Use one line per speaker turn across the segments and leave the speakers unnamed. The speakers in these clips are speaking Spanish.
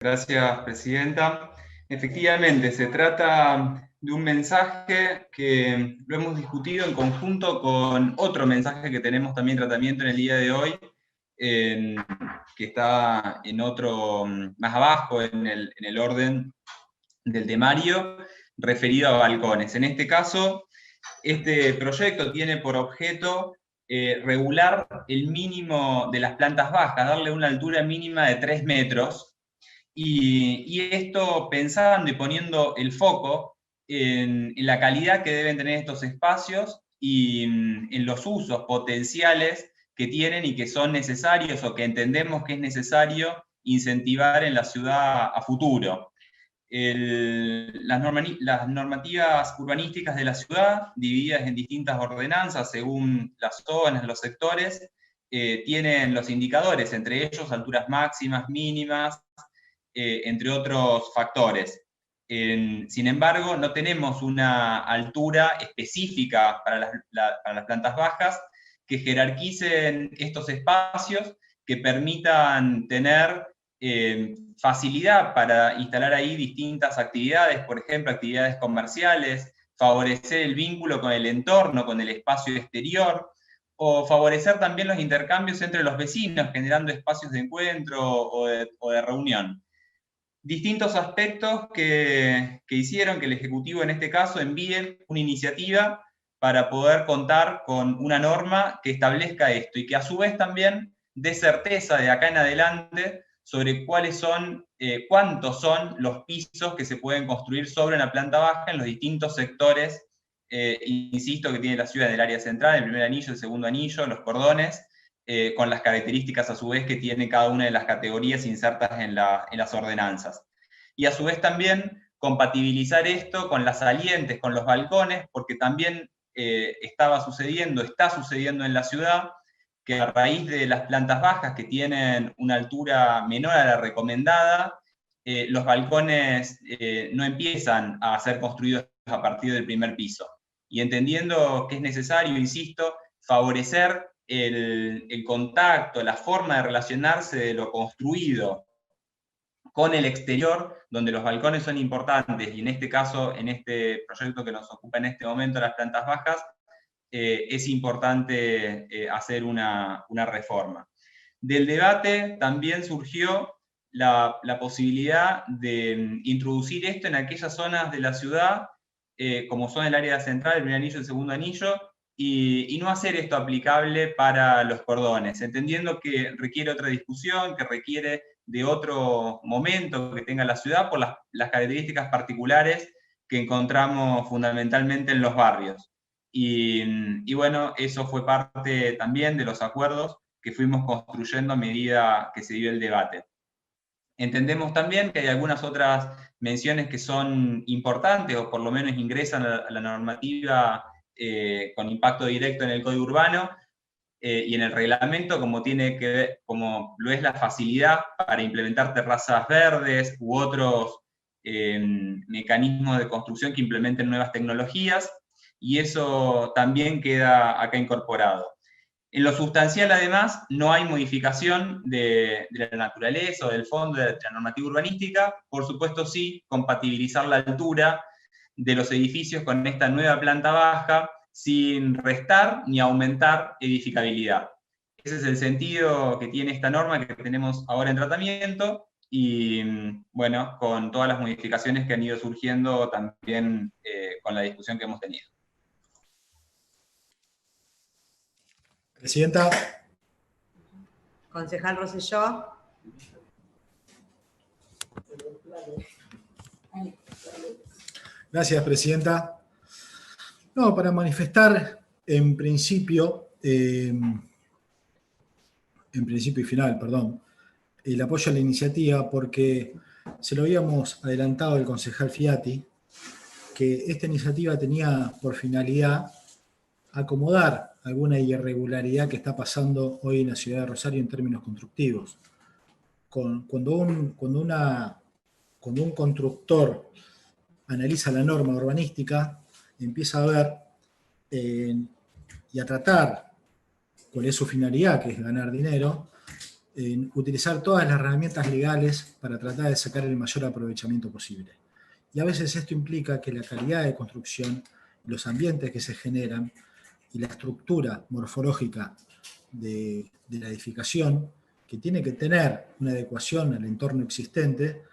Gracias, Presidenta. Efectivamente, se trata de un mensaje que lo hemos discutido en conjunto con otro mensaje que tenemos también tratamiento en el día de hoy, que está en otro, más abajo en el orden del temario, referido a balcones. En este caso, este proyecto tiene por objeto regular el mínimo de las plantas bajas, darle una altura mínima de 3 metros, y esto pensando y poniendo el foco en la calidad que deben tener estos espacios y en los usos potenciales que tienen y que son necesarios o que entendemos que es necesario incentivar en la ciudad a futuro. Las normativas urbanísticas de la ciudad, divididas en distintas ordenanzas según las zonas, los sectores, tienen los indicadores, entre ellos alturas máximas, mínimas, entre otros factores. Sin embargo, no tenemos una altura específica para las plantas bajas que jerarquicen estos espacios, que permitan tener facilidad para instalar ahí distintas actividades, por ejemplo, actividades comerciales, favorecer el vínculo con el entorno, con el espacio exterior, o favorecer también los intercambios entre los vecinos, generando espacios de encuentro o de reunión. Distintos aspectos que hicieron que el Ejecutivo en este caso envíe una iniciativa para poder contar con una norma que establezca esto y que a su vez también dé certeza de acá en adelante sobre cuántos son los pisos que se pueden construir sobre una planta baja en los distintos sectores, insisto, que tiene la ciudad del área central, el primer anillo, el segundo anillo, los cordones, con las características a su vez que tiene cada una de las categorías insertas en las ordenanzas. Y a su vez también compatibilizar esto con las salientes, con los balcones, porque también está sucediendo en la ciudad que a raíz de las plantas bajas que tienen una altura menor a la recomendada, los balcones no empiezan a ser construidos a partir del primer piso. Y entendiendo que es necesario, insisto, favorecer el contacto, la forma de relacionarse de lo construido con el exterior, donde los balcones son importantes, y en este caso, en este proyecto que nos ocupa en este momento, las plantas bajas, es importante hacer una reforma. Del debate también surgió la posibilidad de introducir esto en aquellas zonas de la ciudad, como son el área central, el primer anillo, el segundo anillo, y no hacer esto aplicable para los cordones, entendiendo que requiere otra discusión, que requiere de otro momento que tenga la ciudad por las características particulares que encontramos fundamentalmente en los barrios. Y bueno, eso fue parte también de los acuerdos que fuimos construyendo a medida que se dio el debate. Entendemos también que hay algunas otras menciones que son importantes, o por lo menos ingresan a la normativa con impacto directo en el Código Urbano y en el reglamento, como lo es la facilidad para implementar terrazas verdes u otros mecanismos de construcción que implementen nuevas tecnologías, y eso también queda acá incorporado. En lo sustancial, además, no hay modificación de la naturaleza o del fondo de la normativa urbanística. Por supuesto, sí, compatibilizar la altura de los edificios con esta nueva planta baja sin restar ni aumentar edificabilidad. Ese es el sentido que tiene esta norma que tenemos ahora en tratamiento y, bueno, con todas las modificaciones que han ido surgiendo también con la discusión que hemos tenido.
Presidenta.
Concejal Rosselló.
Gracias, Presidenta. No, para manifestar en principio y final, perdón, el apoyo a la iniciativa, porque se lo habíamos adelantado al concejal Fiati, que esta iniciativa tenía por finalidad acomodar alguna irregularidad que está pasando hoy en la ciudad de Rosario en términos constructivos. Cuando un constructor analiza la norma urbanística, empieza a ver y a tratar cuál es su finalidad, que es ganar dinero, en utilizar todas las herramientas legales para tratar de sacar el mayor aprovechamiento posible. Y a veces esto implica que la calidad de construcción, los ambientes que se generan y la estructura morfológica de la edificación, que tiene que tener una adecuación al entorno existente,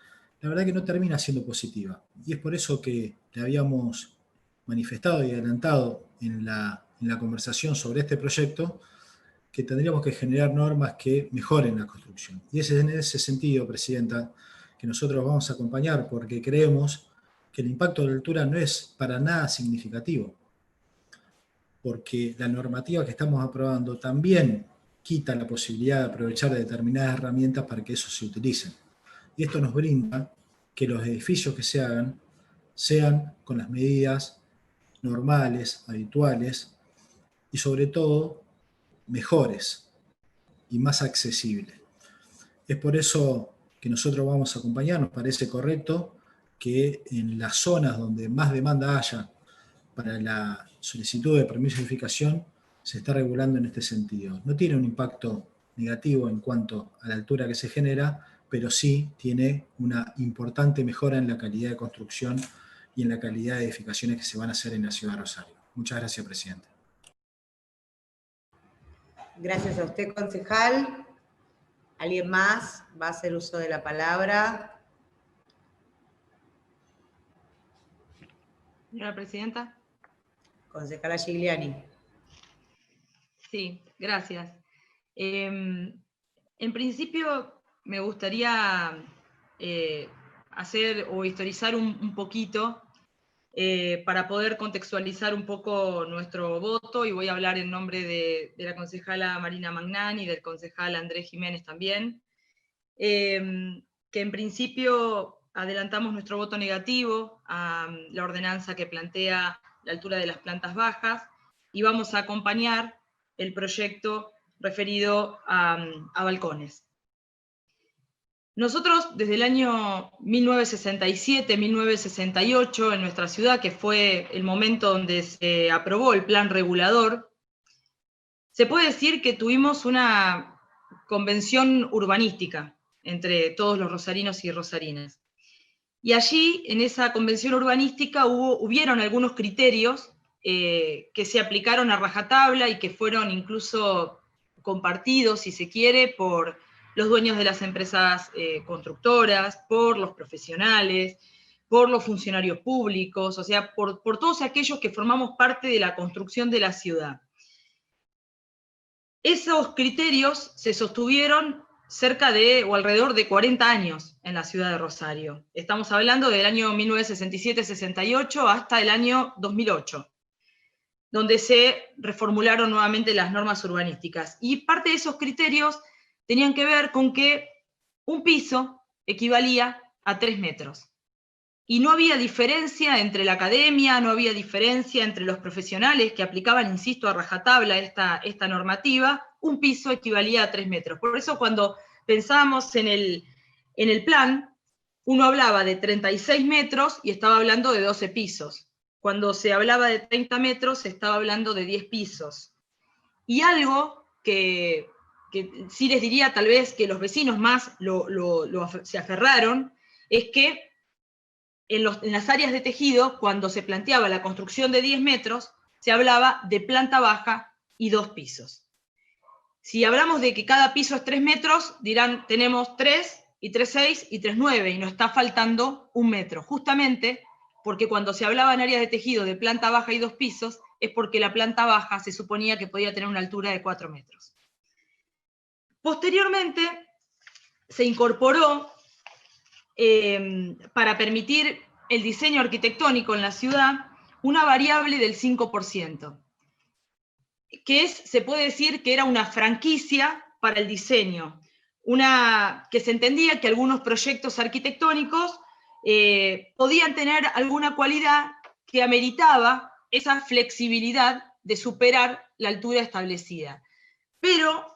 la verdad que no termina siendo positiva. Y es por eso que le habíamos manifestado y adelantado en la conversación sobre este proyecto que tendríamos que generar normas que mejoren la construcción. Y es en ese sentido, Presidenta, que nosotros vamos a acompañar, porque creemos que el impacto de la altura no es para nada significativo, porque la normativa que estamos aprobando también quita la posibilidad de aprovechar determinadas herramientas para que eso se utilice. Y esto nos brinda que los edificios que se hagan sean con las medidas normales, habituales, y sobre todo mejores y más accesibles. Es por eso que nosotros vamos a acompañar, nos parece correcto que en las zonas donde más demanda haya para la solicitud de permiso de edificación se está regulando en este sentido. No tiene un impacto negativo en cuanto a la altura que se genera, pero sí tiene una importante mejora en la calidad de construcción y en la calidad de edificaciones que se van a hacer en la ciudad de Rosario. Muchas gracias, Presidente.
Gracias a usted, concejal. ¿Alguien más va a hacer uso de la palabra?
Señora Presidenta.
Concejala Gigliani.
Sí, gracias. En principio me gustaría hacer o historizar un poquito para poder contextualizar un poco nuestro voto, y voy a hablar en nombre de la concejala Marina Magnani y del concejal Andrés Jiménez también, que en principio adelantamos nuestro voto negativo a la ordenanza que plantea la altura de las plantas bajas, y vamos a acompañar el proyecto referido a balcones. Nosotros, desde el año 1967, 1968, en nuestra ciudad, que fue el momento donde se aprobó el plan regulador, se puede decir que tuvimos una convención urbanística entre todos los rosarinos y rosarinas. Y allí, en esa convención urbanística, hubieron algunos criterios que se aplicaron a rajatabla y que fueron incluso compartidos, si se quiere, por los dueños de las empresas constructoras, por los profesionales, por los funcionarios públicos, o sea, por todos aquellos que formamos parte de la construcción de la ciudad. Esos criterios se sostuvieron cerca de o alrededor de 40 años en la ciudad de Rosario. Estamos hablando del año 1967-68 hasta el año 2008, donde se reformularon nuevamente las normas urbanísticas. Y parte de esos criterios tenían que ver con que un piso equivalía a 3 metros. Y no había diferencia entre la academia, no había diferencia entre los profesionales que aplicaban, insisto, a rajatabla esta normativa. Un piso equivalía a 3 metros. Por eso cuando pensábamos en el plan, uno hablaba de 36 metros y estaba hablando de 12 pisos. Cuando se hablaba de 30 metros, se estaba hablando de 10 pisos. Y algo que sí les diría tal vez que los vecinos más se aferraron, es que en las áreas de tejido, cuando se planteaba la construcción de 10 metros, se hablaba de planta baja y 2 pisos. Si hablamos de que cada piso es 3 metros, dirán, tenemos 3, y 3,6, y 3,9, y nos está faltando 1 metro. Justamente porque cuando se hablaba en áreas de tejido de planta baja y 2 pisos, es porque la planta baja se suponía que podía tener una altura de 4 metros. Posteriormente, se incorporó para permitir el diseño arquitectónico en la ciudad, una variable del 5%, que se puede decir que era una franquicia para el diseño, que se entendía que algunos proyectos arquitectónicos podían tener alguna cualidad que ameritaba esa flexibilidad de superar la altura establecida. Pero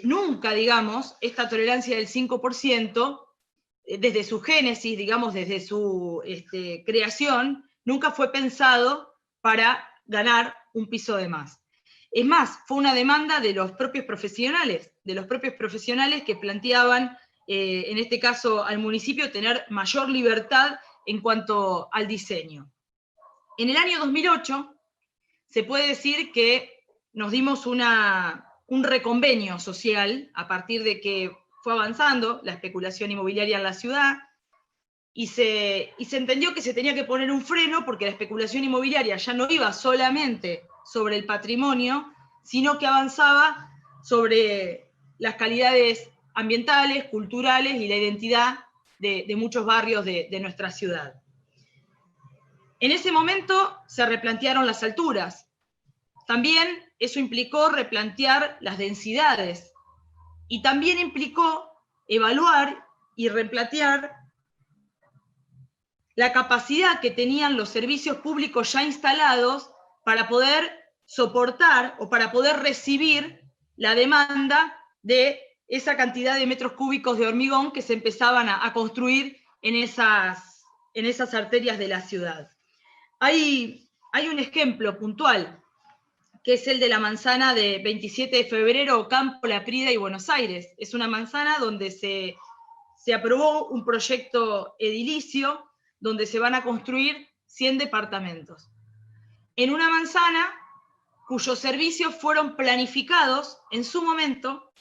nunca, digamos, esta tolerancia del 5%, desde su génesis, digamos, desde su creación, nunca fue pensado para ganar un piso de más. Es más, fue una demanda de los propios profesionales que planteaban, en este caso al municipio, tener mayor libertad en cuanto al diseño. En el año 2008 se puede decir que nos dimos un reconvenio social a partir de que fue avanzando la especulación inmobiliaria en la ciudad, y se entendió que se tenía que poner un freno porque la especulación inmobiliaria ya no iba solamente sobre el patrimonio, sino que avanzaba sobre las calidades ambientales, culturales y la identidad de muchos barrios de nuestra ciudad. En ese momento se replantearon las alturas. También eso implicó replantear las densidades, y también implicó evaluar y replantear la capacidad que tenían los servicios públicos ya instalados para poder soportar o para poder recibir la demanda de esa cantidad de metros cúbicos de hormigón que se empezaban a construir en esas arterias de la ciudad. Hay un ejemplo puntual, que es el de la manzana de 27 de febrero, Ocampo, La Prida y Buenos Aires. Es una manzana donde se aprobó un proyecto edilicio donde se van a construir 100 departamentos. En una manzana cuyos servicios fueron planificados en su momento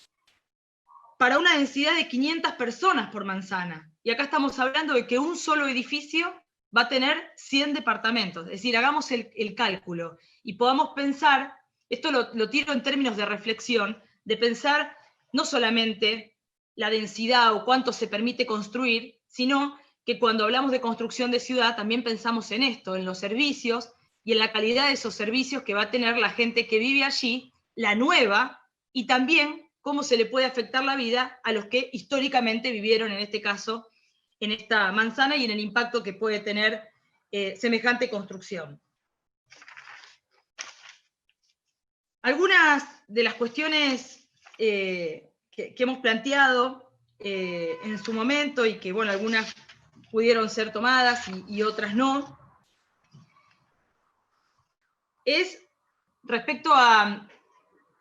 para una densidad de 500 personas por manzana. Y acá estamos hablando de que un solo edificio va a tener 100 departamentos. Es decir, hagamos el cálculo y podamos pensar, esto lo tiro en términos de reflexión, de pensar no solamente la densidad o cuánto se permite construir, sino que cuando hablamos de construcción de ciudad también pensamos en esto, en los servicios y en la calidad de esos servicios que va a tener la gente que vive allí, la nueva, y también cómo se le puede afectar la vida a los que históricamente vivieron, en este caso, en esta manzana, y en el impacto que puede tener semejante construcción. Algunas de las cuestiones que hemos planteado en su momento, y que, bueno, algunas pudieron ser tomadas y otras no, es respecto a,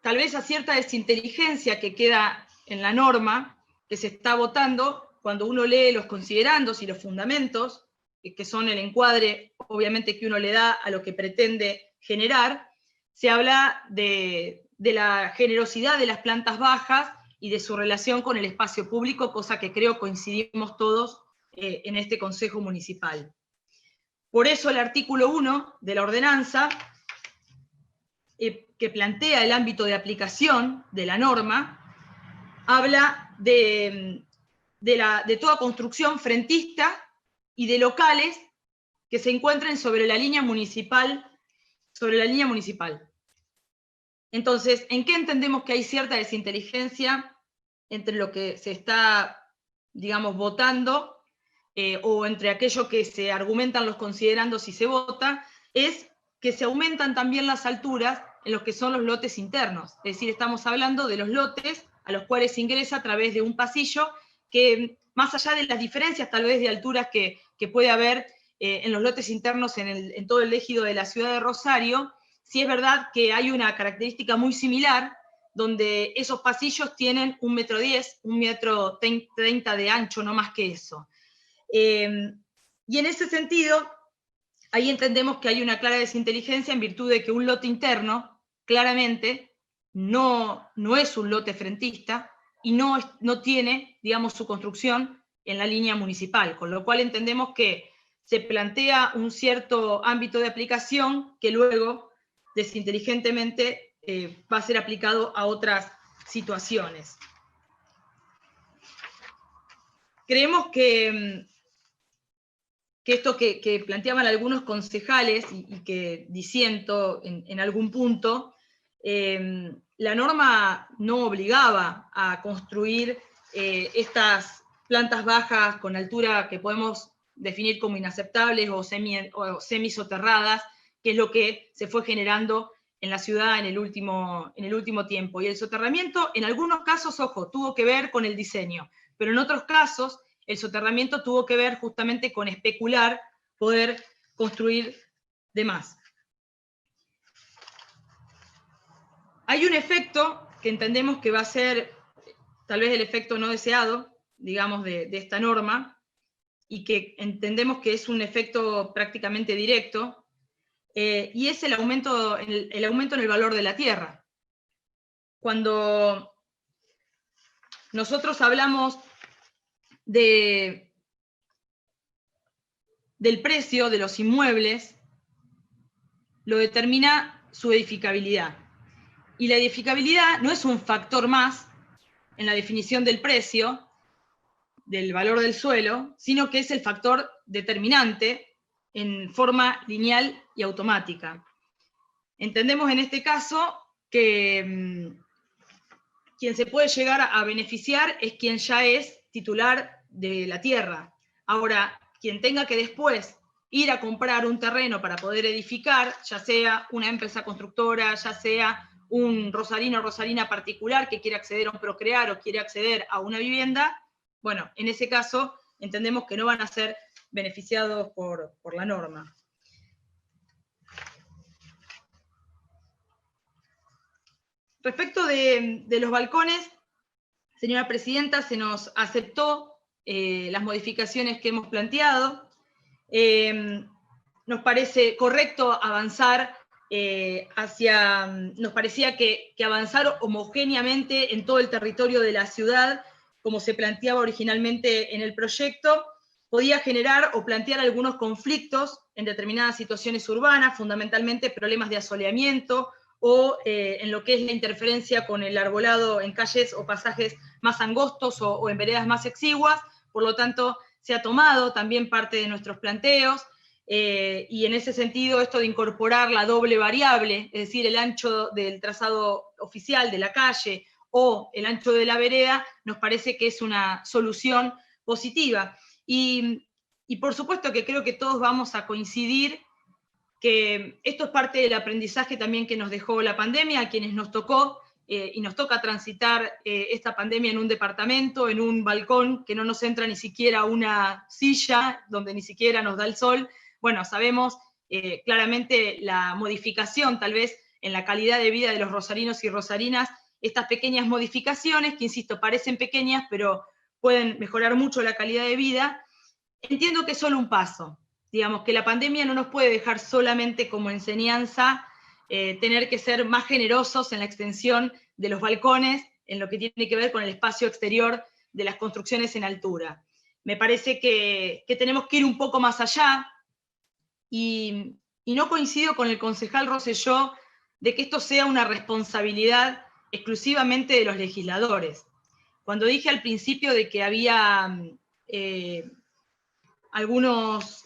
tal vez, a cierta desinteligencia que queda en la norma que se está votando cuando uno lee los considerandos y los fundamentos, que son el encuadre, obviamente, que uno le da a lo que pretende generar. Se habla de la generosidad de las plantas bajas y de su relación con el espacio público, cosa que creo coincidimos todos en este Consejo Municipal. Por eso el artículo 1 de la ordenanza, que plantea el ámbito de aplicación de la norma, habla de toda construcción frentista y de locales que se encuentren sobre la línea municipal. Entonces, ¿en qué entendemos que hay cierta desinteligencia entre lo que se está, digamos, votando, o entre aquello que se argumentan los considerandos y se vota? Es que se aumentan también las alturas en los que son los lotes internos. Es decir, estamos hablando de los lotes a los cuales se ingresa a través de un pasillo que, más allá de las diferencias tal vez de alturas que puede haber en los lotes internos en todo el ejido de la ciudad de Rosario, sí es verdad que hay una característica muy similar, donde esos pasillos tienen 1,10 m, 1,30 m de ancho, no más que eso. Y en ese sentido, ahí entendemos que hay una clara desinteligencia en virtud de que un lote interno, claramente, no es un lote frentista y no tiene, digamos, su construcción en la línea municipal, con lo cual entendemos que se plantea un cierto ámbito de aplicación que luego, desinteligentemente, va a ser aplicado a otras situaciones. Creemos que esto que planteaban algunos concejales y que disiento en algún punto, la norma no obligaba a construir estas plantas bajas con altura que podemos definir como inaceptables o semisoterradas, que es lo que se fue generando en la ciudad en el último tiempo. Y el soterramiento, en algunos casos, ojo, tuvo que ver con el diseño, pero en otros casos el soterramiento tuvo que ver justamente con especular, poder construir de más. Hay un efecto que entendemos que va a ser tal vez el efecto no deseado, digamos, de esta norma, y que entendemos que es un efecto prácticamente directo, y es el aumento en el valor de la tierra. Cuando nosotros hablamos del precio de los inmuebles, lo determina su edificabilidad. Y la edificabilidad no es un factor más en la definición del precio, del valor del suelo, sino que es el factor determinante en forma lineal y automática. Entendemos en este caso que quien se puede llegar a beneficiar es quien ya es titular de la tierra. Ahora, quien tenga que después ir a comprar un terreno para poder edificar, ya sea una empresa constructora, ya sea un rosarino o rosarina particular que quiere acceder a un procrear o quiere acceder a una vivienda, bueno, en ese caso entendemos que no van a ser beneficiados por la norma. Respecto de los balcones, señora presidenta, se nos aceptó las modificaciones que hemos planteado. Nos parece correcto avanzar nos parecía que avanzar homogéneamente en todo el territorio de la ciudad, como se planteaba originalmente en el proyecto, podía generar o plantear algunos conflictos en determinadas situaciones urbanas, fundamentalmente problemas de asoleamiento, o en lo que es la interferencia con el arbolado en calles o pasajes más angostos o en veredas más exiguas. Por lo tanto, se ha tomado también parte de nuestros planteos, y en ese sentido esto de incorporar la doble variable, es decir, el ancho del trazado oficial de la calle o el ancho de la vereda, nos parece que es una solución positiva. Y por supuesto que creo que todos vamos a coincidir que esto es parte del aprendizaje también que nos dejó la pandemia, a quienes nos tocó y nos toca transitar esta pandemia en un departamento, en un balcón, que no nos entra ni siquiera una silla, donde ni siquiera nos da el sol. Bueno, sabemos claramente la modificación, tal vez, en la calidad de vida de los rosarinos y rosarinas, estas pequeñas modificaciones, que insisto, parecen pequeñas, pero pueden mejorar mucho la calidad de vida. Entiendo que es solo un paso. Digamos que la pandemia no nos puede dejar solamente como enseñanza tener que ser más generosos en la extensión de los balcones, en lo que tiene que ver con el espacio exterior de las construcciones en altura. Me parece que tenemos que ir un poco más allá, y no coincido con el concejal Rosselló de que esto sea una responsabilidad exclusivamente de los legisladores. Cuando dije al principio de que había algunos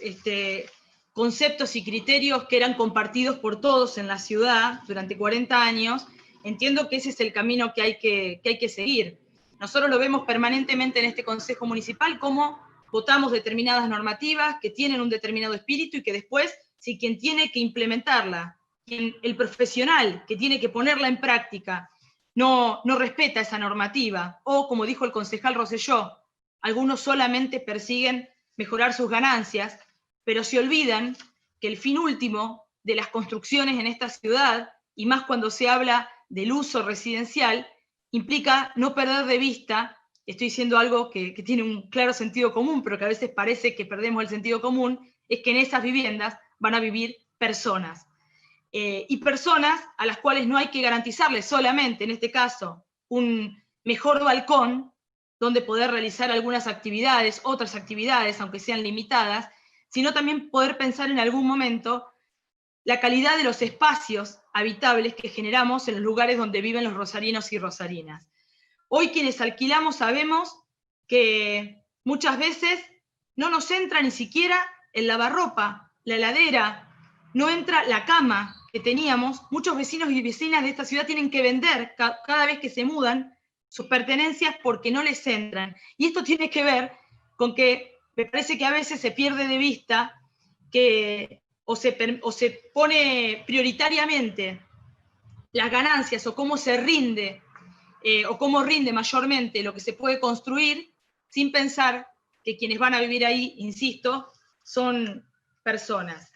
conceptos y criterios que eran compartidos por todos en la ciudad durante 40 años, entiendo que ese es el camino que hay que seguir. Nosotros lo vemos permanentemente en este Consejo Municipal, cómo votamos determinadas normativas que tienen un determinado espíritu y que después, si quien tiene que implementarla, el profesional que tiene que ponerla en práctica, no respeta esa normativa, o como dijo el concejal Rosselló, algunos solamente persiguen mejorar sus ganancias, pero se olvidan que el fin último de las construcciones en esta ciudad, y más cuando se habla del uso residencial, implica no perder de vista, estoy diciendo algo que tiene un claro sentido común, pero que a veces parece que perdemos el sentido común, es que en esas viviendas van a vivir personas. Y personas a las cuales no hay que garantizarles solamente, en este caso, un mejor balcón, donde poder realizar algunas actividades, otras actividades, aunque sean limitadas, sino también poder pensar en algún momento la calidad de los espacios habitables que generamos en los lugares donde viven los rosarinos y rosarinas. Hoy quienes alquilamos sabemos que muchas veces no nos entra ni siquiera el lavarropa, la heladera, no entra la cama que teníamos. Muchos vecinos y vecinas de esta ciudad tienen que vender cada vez que se mudan sus pertenencias porque no les entran. Y esto tiene que ver con que me parece que a veces se pierde de vista que o se pone prioritariamente las ganancias o cómo se rinde o cómo rinde mayormente lo que se puede construir, sin pensar que quienes van a vivir ahí, insisto, son personas.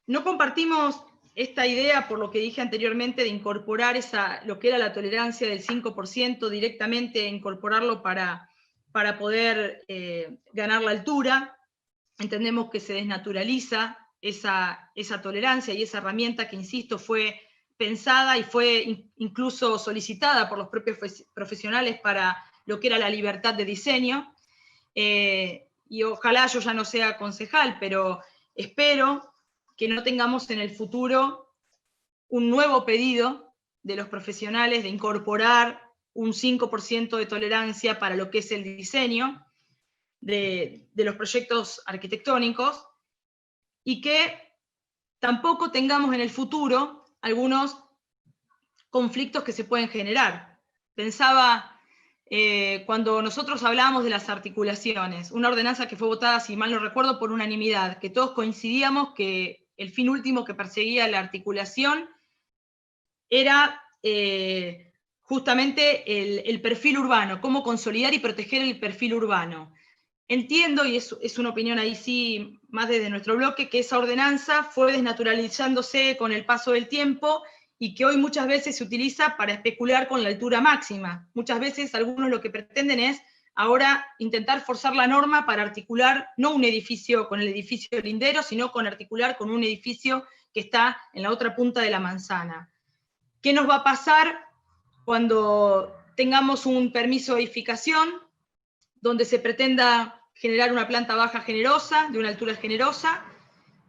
No compartimos esta idea, por lo que dije anteriormente, de incorporar lo que era la tolerancia del 5% directamente, incorporarlo para poder ganar la altura, entendemos que se desnaturaliza esa tolerancia y esa herramienta que, insisto, fue pensada y fue incluso solicitada por los propios profesionales para lo que era la libertad de diseño. Y ojalá yo ya no sea concejal, pero espero que no tengamos en el futuro un nuevo pedido de los profesionales de incorporar un 5% de tolerancia para lo que es el diseño de los proyectos arquitectónicos, y que tampoco tengamos en el futuro algunos conflictos que se pueden generar. Pensaba, cuando nosotros hablábamos de las articulaciones, una ordenanza que fue votada, si mal no recuerdo, por unanimidad, que todos coincidíamos que el fin último que perseguía la articulación era justamente el perfil urbano, cómo consolidar y proteger el perfil urbano. Entiendo, y es una opinión ahí sí, más desde nuestro bloque, que esa ordenanza fue desnaturalizándose con el paso del tiempo y que hoy muchas veces se utiliza para especular con la altura máxima. Muchas veces algunos lo que pretenden es ahora intentar forzar la norma para articular no un edificio con el edificio lindero, sino con articular con un edificio que está en la otra punta de la manzana. ¿Qué nos va a pasar cuando tengamos un permiso de edificación donde se pretenda generar una planta baja generosa, de una altura generosa,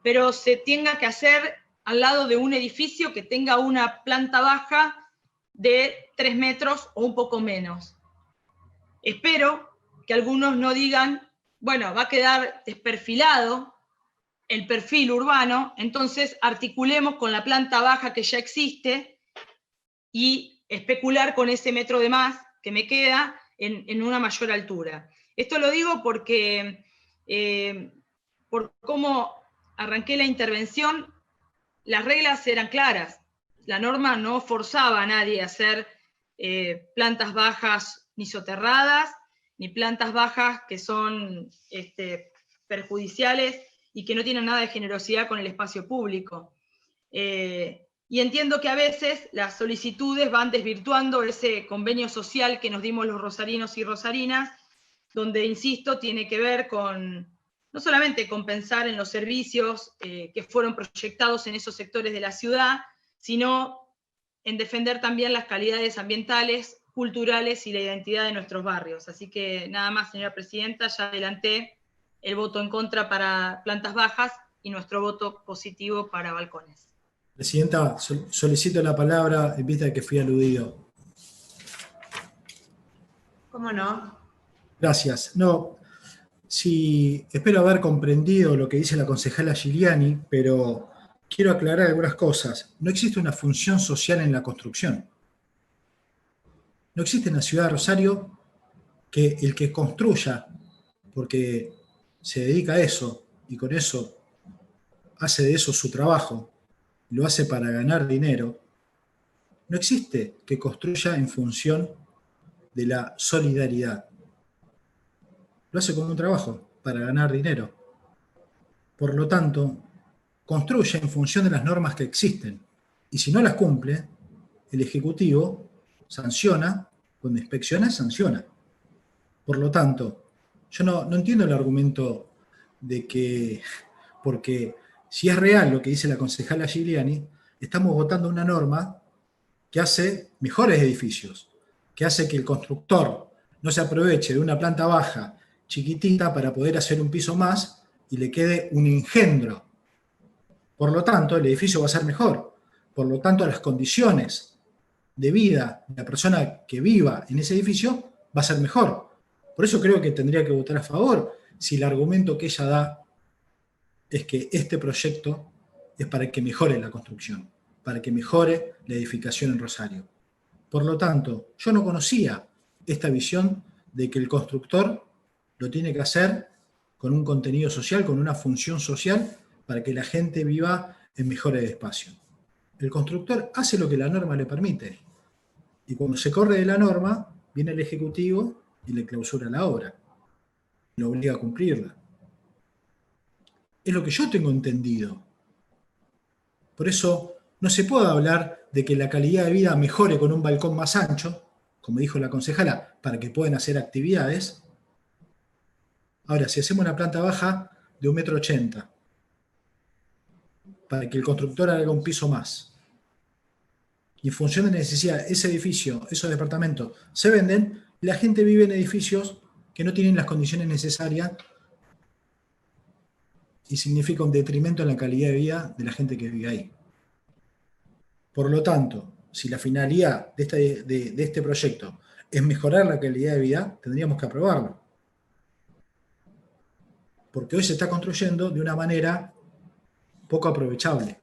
pero se tenga que hacer al lado de un edificio que tenga una planta baja de 3 metros o un poco menos? Espero que algunos no digan, bueno, va a quedar desperfilado el perfil urbano, entonces articulemos con la planta baja que ya existe y especular con ese metro de más que me queda en una mayor altura. Esto lo digo porque, por cómo arranqué la intervención, las reglas eran claras. La norma no forzaba a nadie a hacer plantas bajas ni soterradas, ni plantas bajas que son perjudiciales y que no tienen nada de generosidad con el espacio público. Y entiendo que a veces las solicitudes van desvirtuando ese convenio social que nos dimos los rosarinos y rosarinas, donde, insisto, tiene que ver con, no solamente con pensar en los servicios que fueron proyectados en esos sectores de la ciudad, sino en defender también las calidades ambientales, culturales y la identidad de nuestros barrios. Así que nada más, señora presidenta, ya adelanté el voto en contra para plantas bajas y nuestro voto positivo para balcones.
Presidenta, solicito la palabra en vista de que fui aludido.
¿Cómo no?
Gracias. No, sí, espero haber comprendido lo que dice la concejala Giuliani, pero quiero aclarar algunas cosas. No existe una función social en la construcción. No existe en la ciudad de Rosario que el que construya, porque se dedica a eso y con eso hace de eso su trabajo, lo hace para ganar dinero, no existe que construya en función de la solidaridad. Lo hace como un trabajo para ganar dinero. Por lo tanto, construye en función de las normas que existen. Y si no las cumple, el Ejecutivo sanciona, cuando inspecciona, sanciona. Por lo tanto, yo no entiendo el argumento de que, porque si es real lo que dice la concejala Giuliani, estamos votando una norma que hace mejores edificios, que hace que el constructor no se aproveche de una planta baja chiquitita para poder hacer un piso más y le quede un engendro. Por lo tanto, el edificio va a ser mejor. Por lo tanto, las condiciones de vida de la persona que viva en ese edificio va a ser mejor. Por eso creo que tendría que votar a favor si el argumento que ella da es que este proyecto es para que mejore la construcción, para que mejore la edificación en Rosario. Por lo tanto, yo no conocía esta visión de que el constructor lo tiene que hacer con un contenido social, con una función social, para que la gente viva en mejores espacios. El constructor hace lo que la norma le permite. Y cuando se corre de la norma, viene el Ejecutivo y le clausura la obra. Lo obliga a cumplirla. Es lo que yo tengo entendido. Por eso no se puede hablar de que la calidad de vida mejore con un balcón más ancho, como dijo la concejala, para que puedan hacer actividades. Ahora, si hacemos una planta baja de 1,80 m, para que el constructor haga un piso más, y en función de necesidad, ese edificio, esos departamentos se venden, y la gente vive en edificios que no tienen las condiciones necesarias y significa un detrimento en la calidad de vida de la gente que vive ahí. Por lo tanto, si la finalidad de este proyecto es mejorar la calidad de vida, tendríamos que aprobarlo. Porque hoy se está construyendo de una manera poco aprovechable.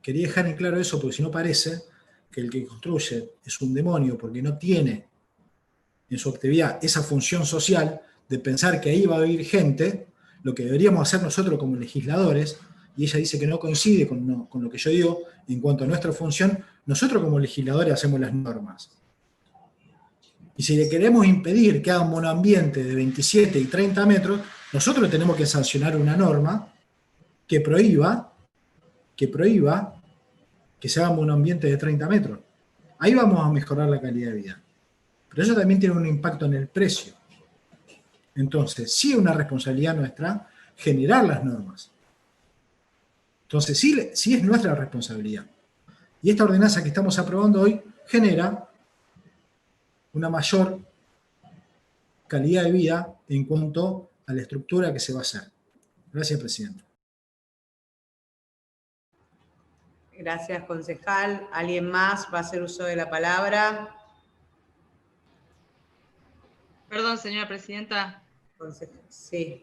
Quería dejar en claro eso porque si no parece que el que construye es un demonio porque no tiene en su actividad esa función social de pensar que ahí va a vivir gente, lo que deberíamos hacer nosotros como legisladores, y ella dice que no coincide con lo que yo digo en cuanto a nuestra función, nosotros como legisladores hacemos las normas. Y si le queremos impedir que haga un monoambiente de 27 y 30 metros, nosotros tenemos que sancionar una norma que prohíba que se haga un monoambiente de 30 metros. Ahí vamos a mejorar la calidad de vida. Pero eso también tiene un impacto en el precio. Entonces, sí es una responsabilidad nuestra generar las normas. Entonces, sí es nuestra responsabilidad. Y esta ordenanza que estamos aprobando hoy genera una mayor calidad de vida en cuanto a la estructura que se va a hacer. Gracias, presidente.
Gracias, concejal. ¿Alguien más va a hacer uso de la palabra?
Perdón, señora presidenta.
Sí.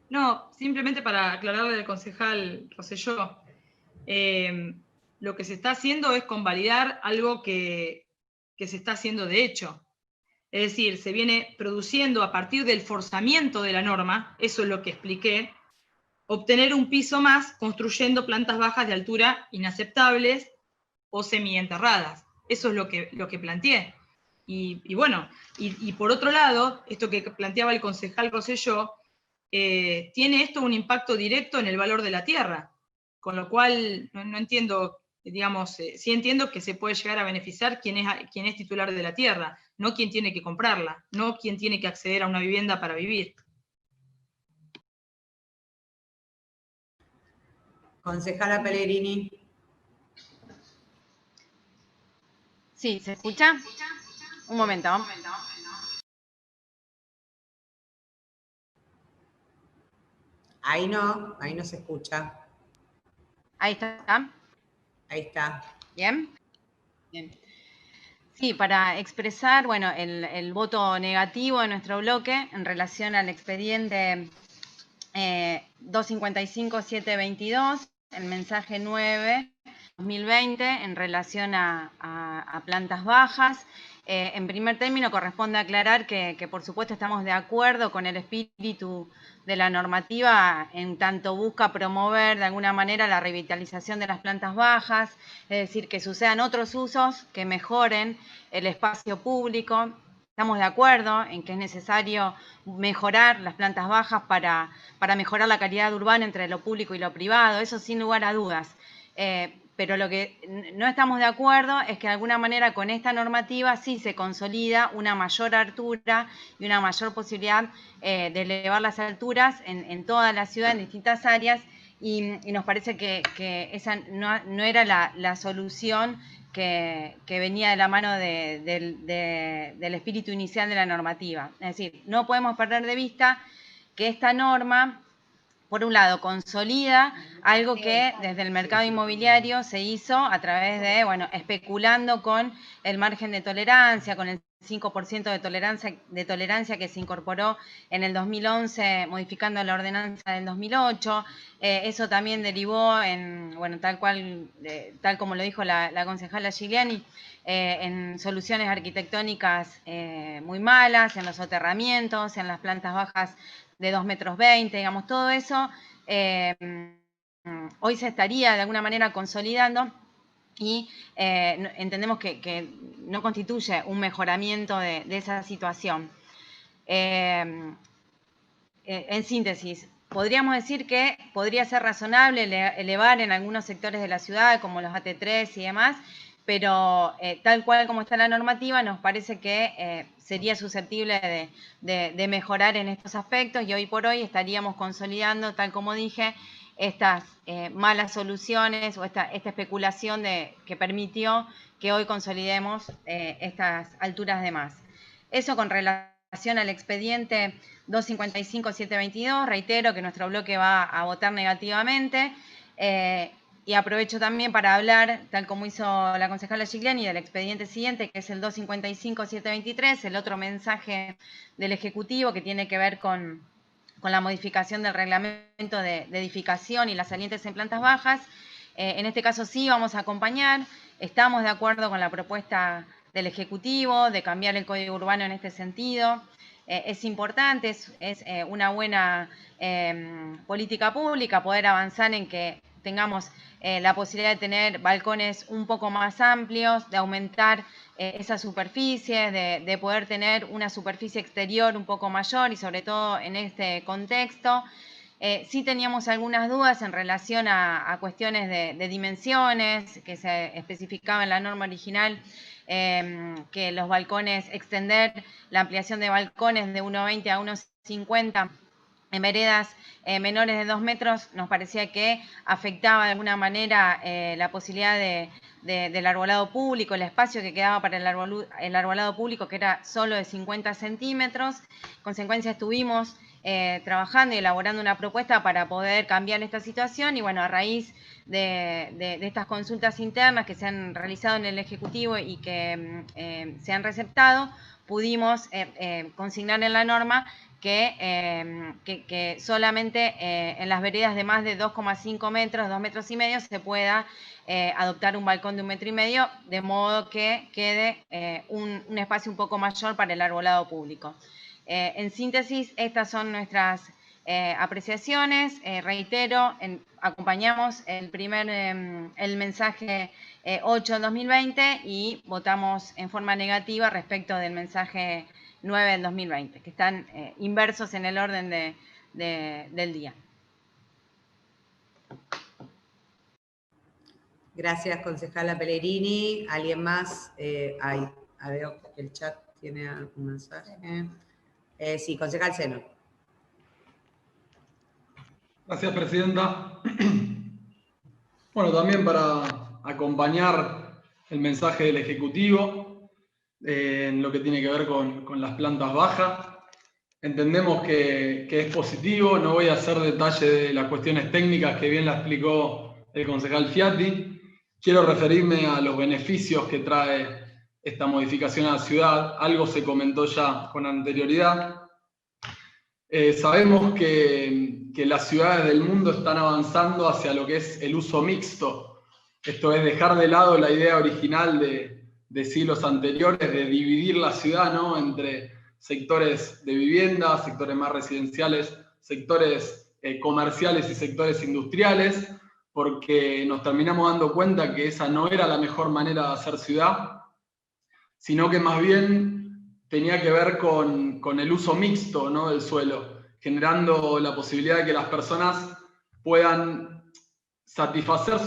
No, simplemente para aclararle al concejal Rosselló, lo que se está haciendo es convalidar algo que se está haciendo de hecho. Es decir, se viene produciendo a partir del forzamiento de la norma, eso es lo que expliqué, obtener un piso más construyendo plantas bajas de altura inaceptables o semienterradas. Eso es lo que planteé. Y bueno, y por otro lado, esto que planteaba el concejal Rosselló, tiene esto un impacto directo en el valor de la tierra, con lo cual no entiendo, digamos, sí entiendo que se puede llegar a beneficiar quien es titular de la tierra, no quien tiene que comprarla, no quien tiene que acceder a una vivienda para vivir.
Concejala Pellegrini.
Sí, ¿se escucha? Un momento.
Ahí no se escucha.
Ahí está.
Ahí está.
¿Bien? Bien. Sí, para expresar, bueno, el voto negativo de nuestro bloque en relación al expediente 255-722, el mensaje 9/2020 en relación a plantas bajas. En primer término, corresponde aclarar que por supuesto estamos de acuerdo con el espíritu de la normativa en tanto busca promover de alguna manera la revitalización de las plantas bajas, es decir, que sucedan otros usos que mejoren el espacio público. Estamos de acuerdo en que es necesario mejorar las plantas bajas para mejorar la calidad urbana entre lo público y lo privado, eso sin lugar a dudas. Pero lo que no estamos de acuerdo es que de alguna manera con esta normativa sí se consolida una mayor altura y una mayor posibilidad de elevar las alturas en toda la ciudad, en distintas áreas, y nos parece que esa no era la solución que venía de la mano del espíritu inicial de la normativa. Es decir, no podemos perder de vista que esta norma, por un lado, consolida algo que desde el mercado inmobiliario se hizo a través de, bueno, especulando con el margen de tolerancia, con el 5% de tolerancia que se incorporó en el 2011, modificando la ordenanza del 2008. Eso también derivó en, bueno, tal como lo dijo la concejala Giuliani, en soluciones arquitectónicas muy malas, en los soterramientos, en las plantas bajas de 2,20 metros, digamos, todo eso hoy se estaría de alguna manera consolidando y entendemos que no constituye un mejoramiento de esa situación. En síntesis, podríamos decir que podría ser razonable elevar en algunos sectores de la ciudad, como los AT3 y demás, pero tal cual como está la normativa, nos parece que sería susceptible de mejorar en estos aspectos, y hoy por hoy estaríamos consolidando, tal como dije, estas malas soluciones o esta especulación que permitió que hoy consolidemos estas alturas de más. Eso con relación al expediente 255.722, reitero que nuestro bloque va a votar negativamente, y aprovecho también para hablar, tal como hizo la concejala Gigliani, del expediente siguiente, que es el 255.723, el otro mensaje del Ejecutivo que tiene que ver con la modificación del reglamento de edificación y las salientes en plantas bajas. En este caso sí vamos a acompañar, estamos de acuerdo con la propuesta del Ejecutivo de cambiar el Código Urbano en este sentido. Es importante, es una buena política pública poder avanzar en que tengamos la posibilidad de tener balcones un poco más amplios, de aumentar esa superficie, de poder tener una superficie exterior un poco mayor, y sobre todo en este contexto. Sí teníamos algunas dudas en relación a cuestiones de dimensiones que se especificaba en la norma original, que los balcones, extender la ampliación de balcones de 1,20 a 1,50 en veredas menores de 2 metros, nos parecía que afectaba de alguna manera la posibilidad del arbolado público, el espacio que quedaba para el arbolado público, que era solo de 50 centímetros. En consecuencia, estuvimos trabajando y elaborando una propuesta para poder cambiar esta situación, y bueno, a raíz de estas consultas internas que se han realizado en el Ejecutivo y que se han receptado, pudimos consignar en la norma que solamente en las veredas de más de 2,5 metros, 2,5 metros, se pueda adoptar un balcón de 1,5 metros, de modo que quede un espacio un poco mayor para el arbolado público. En síntesis, estas son nuestras apreciaciones. Reitero, acompañamos el mensaje 8 del 2020 y votamos en forma negativa respecto del mensaje 9 del 2020, que están inversos en el orden del día.
Gracias, concejala Pellegrini. ¿Alguien más? Veo que el chat tiene algún mensaje. Sí, concejal Seno.
Gracias, presidenta. Bueno, también para acompañar el mensaje del Ejecutivo en lo que tiene que ver con las plantas bajas. Entendemos que es positivo, no voy a hacer detalle de las cuestiones técnicas que bien la explicó el concejal Fiatti. Quiero referirme a los beneficios que trae esta modificación a la ciudad. Algo se comentó ya con anterioridad. Sabemos que las ciudades del mundo están avanzando hacia lo que es el uso mixto. Esto es dejar de lado la idea original de siglos anteriores de dividir la ciudad, ¿no?, entre sectores de vivienda, sectores más residenciales, sectores comerciales y sectores industriales, porque nos terminamos dando cuenta que esa no era la mejor manera de hacer ciudad, sino que más bien tenía que ver con el uso mixto, ¿no?, del suelo, generando la posibilidad de que las personas puedan satisfacer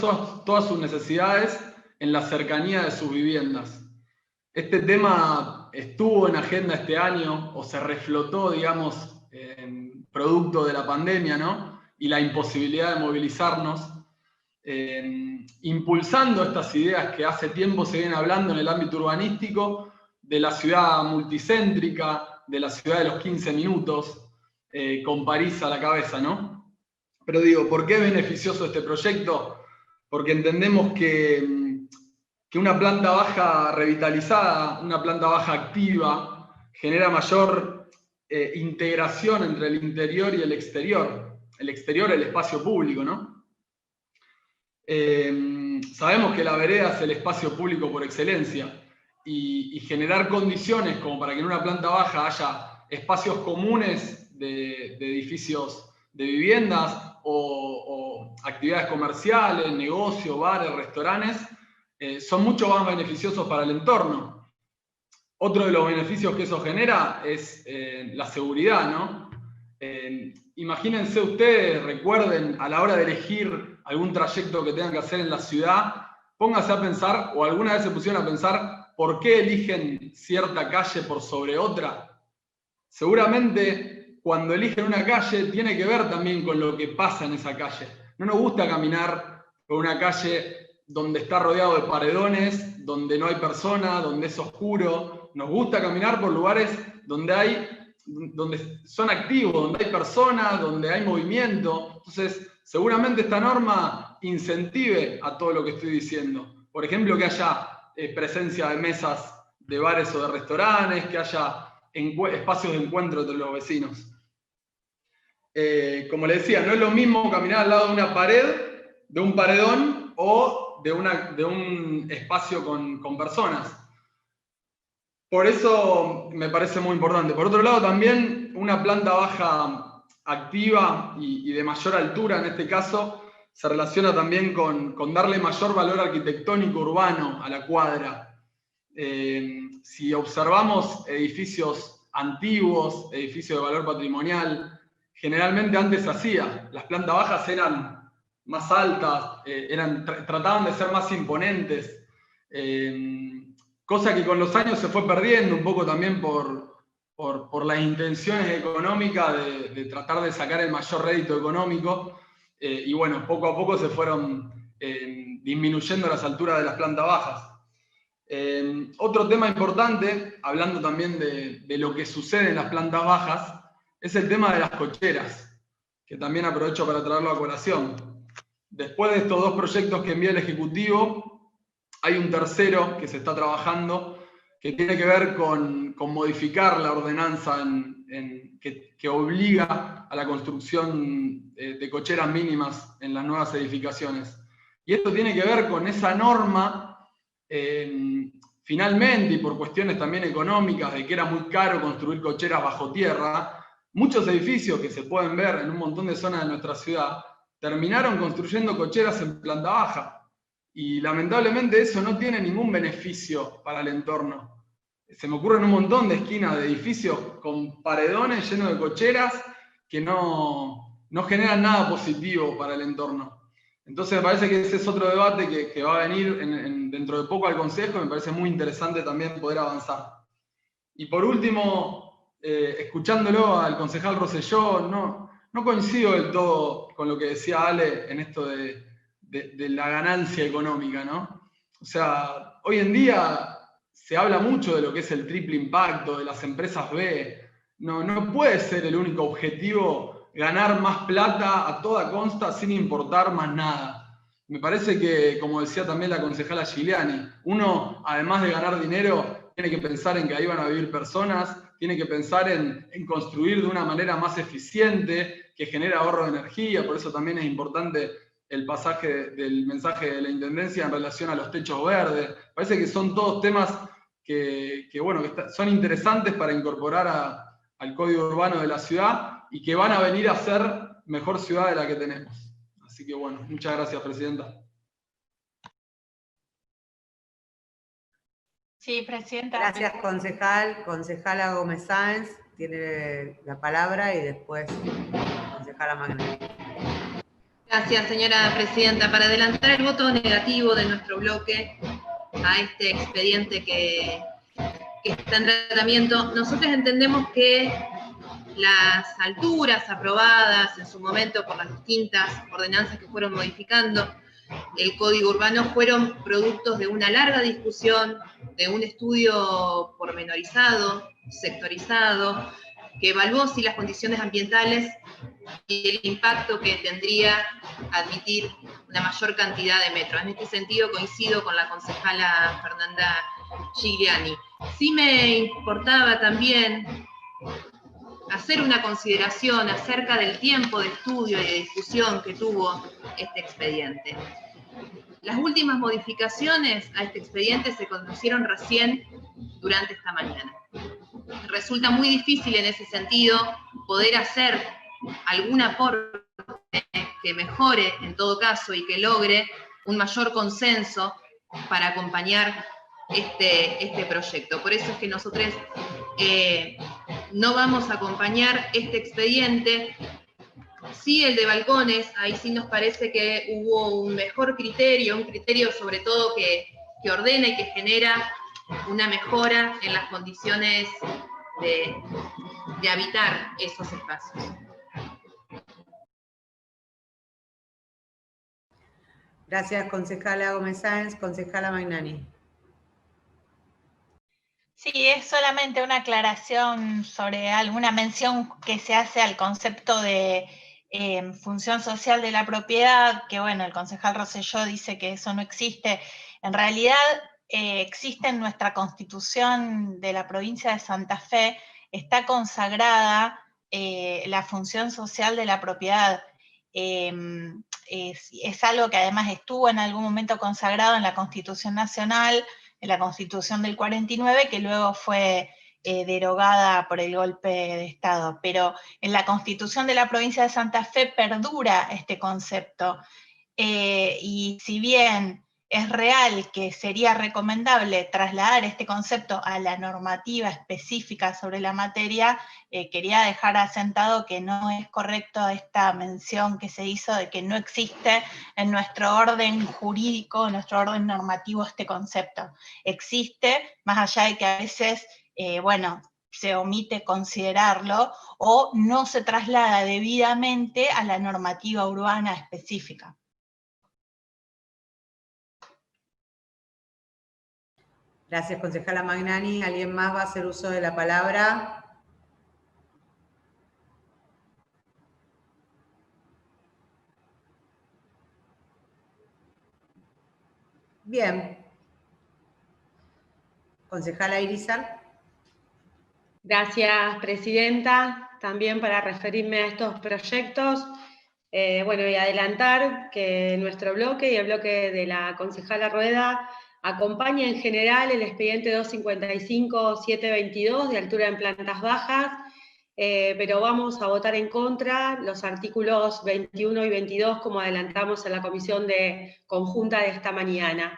todas sus necesidades en la cercanía de sus viviendas. Este tema estuvo en agenda este año, o se reflotó, digamos, producto de la pandemia, ¿no?, y la imposibilidad de movilizarnos, impulsando estas ideas que hace tiempo se vienen hablando en el ámbito urbanístico, de la ciudad multicéntrica, de la ciudad de los 15 minutos, con París a la cabeza, ¿no? Pero digo, ¿por qué es beneficioso este proyecto? Porque entendemos que una planta baja revitalizada, una planta baja activa, genera mayor integración entre el interior y el exterior. El exterior, el espacio público, ¿no? Sabemos que la vereda es el espacio público por excelencia, y generar condiciones como para que en una planta baja haya espacios comunes de edificios de viviendas o actividades comerciales, negocios, bares, restaurantes, son mucho más beneficiosos para el entorno. Otro de los beneficios que eso genera es la seguridad, ¿no? Imagínense ustedes, recuerden, a la hora de elegir algún trayecto que tengan que hacer en la ciudad, pónganse a pensar, o alguna vez se pusieron a pensar, ¿por qué eligen cierta calle por sobre otra? Seguramente cuando eligen una calle tiene que ver también con lo que pasa en esa calle. No nos gusta caminar por una calle donde está rodeado de paredones, donde no hay personas, donde es oscuro. Nos gusta caminar por lugares donde son activos, donde hay personas, donde hay movimiento. Entonces, seguramente esta norma incentive a todo lo que estoy diciendo. Por ejemplo, que haya presencia de mesas de bares o de restaurantes, que haya espacios de encuentro entre los vecinos. Como les decía, no es lo mismo caminar al lado de una pared, de un paredón o de un espacio con personas. Por eso me parece muy importante. Por otro lado, también una planta baja activa y de mayor altura, en este caso, se relaciona también con darle mayor valor arquitectónico urbano a la cuadra. Si observamos edificios antiguos, edificios de valor patrimonial, generalmente antes se hacía. Las plantas bajas eran más altas, trataban de ser más imponentes. Cosa que con los años se fue perdiendo un poco también por las intenciones económicas de tratar de sacar el mayor rédito económico. Y bueno, poco a poco se fueron disminuyendo las alturas de las plantas bajas. Otro tema importante, hablando también de lo que sucede en las plantas bajas, es el tema de las cocheras, que también aprovecho para traerlo a colación. Después de estos dos proyectos que envié al Ejecutivo, hay un tercero que se está trabajando que tiene que ver con modificar la ordenanza que obliga a la construcción de cocheras mínimas en las nuevas edificaciones. Y esto tiene que ver con esa norma, finalmente, y por cuestiones también económicas, de que era muy caro construir cocheras bajo tierra, muchos edificios que se pueden ver en un montón de zonas de nuestra ciudad terminaron construyendo cocheras en planta baja. Y lamentablemente eso no tiene ningún beneficio para el entorno. Se me ocurren un montón de esquinas de edificios con paredones llenos de cocheras que no generan nada positivo para el entorno. Entonces me parece que ese es otro debate que va a venir dentro de poco al Consejo, y me parece muy interesante también poder avanzar. Y por último, escuchándolo al concejal Rosselló, no coincido del todo con lo que decía Ale en esto de la ganancia económica, ¿no? O sea, hoy en día se habla mucho de lo que es el triple impacto, de las empresas B. No puede ser el único objetivo ganar más plata a toda costa sin importar más nada. Me parece que, como decía también la concejala Giuliani, uno, además de ganar dinero, tiene que pensar en que ahí van a vivir personas, tiene que pensar en construir de una manera más eficiente, que genere ahorro de energía. Por eso también es importante el pasaje del mensaje de la Intendencia en relación a los techos verdes. Parece que son todos temas que son interesantes para incorporar al código urbano de la ciudad y que van a venir a ser mejor ciudad de la que tenemos. Así que bueno, muchas gracias, Presidenta.
Sí, Presidenta.
Gracias, concejal. Concejala Gómez Sáenz tiene la palabra y después concejala Magnet.
Gracias, señora Presidenta. Para adelantar el voto negativo de nuestro bloque a este expediente que está en tratamiento, nosotros entendemos que las alturas aprobadas en su momento por las distintas ordenanzas que fueron modificando el Código Urbano fueron productos de una larga discusión, de un estudio pormenorizado, sectorizado, que evaluó si las condiciones ambientales y el impacto que tendría admitir una mayor cantidad de metros. En este sentido coincido con la concejala Fernanda Giuliani. Sí me importaba también hacer una consideración acerca del tiempo de estudio y de discusión que tuvo este expediente. Las últimas modificaciones a este expediente se conocieron recién durante esta mañana. Resulta muy difícil en ese sentido poder hacer algún aporte que mejore en todo caso y que logre un mayor consenso para acompañar este proyecto. Por eso es que nosotros no vamos a acompañar este expediente. Sí, el de balcones, ahí sí nos parece que hubo un mejor criterio, un criterio sobre todo que ordena y que genera una mejora en las condiciones de habitar esos espacios.
Gracias, concejala Gómez Sáenz. Concejala Magnani.
Sí, es solamente una aclaración sobre alguna mención que se hace al concepto de función social de la propiedad, que bueno, el concejal Rosselló dice que eso no existe. En realidad existe en nuestra Constitución de la provincia de Santa Fe, está consagrada la función social de la propiedad. Es algo que además estuvo en algún momento consagrado en la Constitución Nacional, en la Constitución del 49, que luego fue derogada por el golpe de Estado. Pero en la Constitución de la provincia de Santa Fe perdura este concepto. Y si bien es real que sería recomendable trasladar este concepto a la normativa específica sobre la materia, quería dejar asentado que no es correcto esta mención que se hizo de que no existe en nuestro orden jurídico, en nuestro orden normativo este concepto. Existe, más allá de que a veces, bueno, se omite considerarlo o no se traslada debidamente a la normativa urbana específica.
Gracias, concejala Magnani. ¿Alguien más va a hacer uso de la palabra? Bien. Concejala Irizar.
Gracias, presidenta. También para referirme a estos proyectos, bueno, y adelantar que nuestro bloque y el bloque de la concejala Rueda acompaña en general el expediente 255-722 de altura en plantas bajas, pero vamos a votar en contra los artículos 21 y 22, como adelantamos en la comisión conjunta de esta mañana.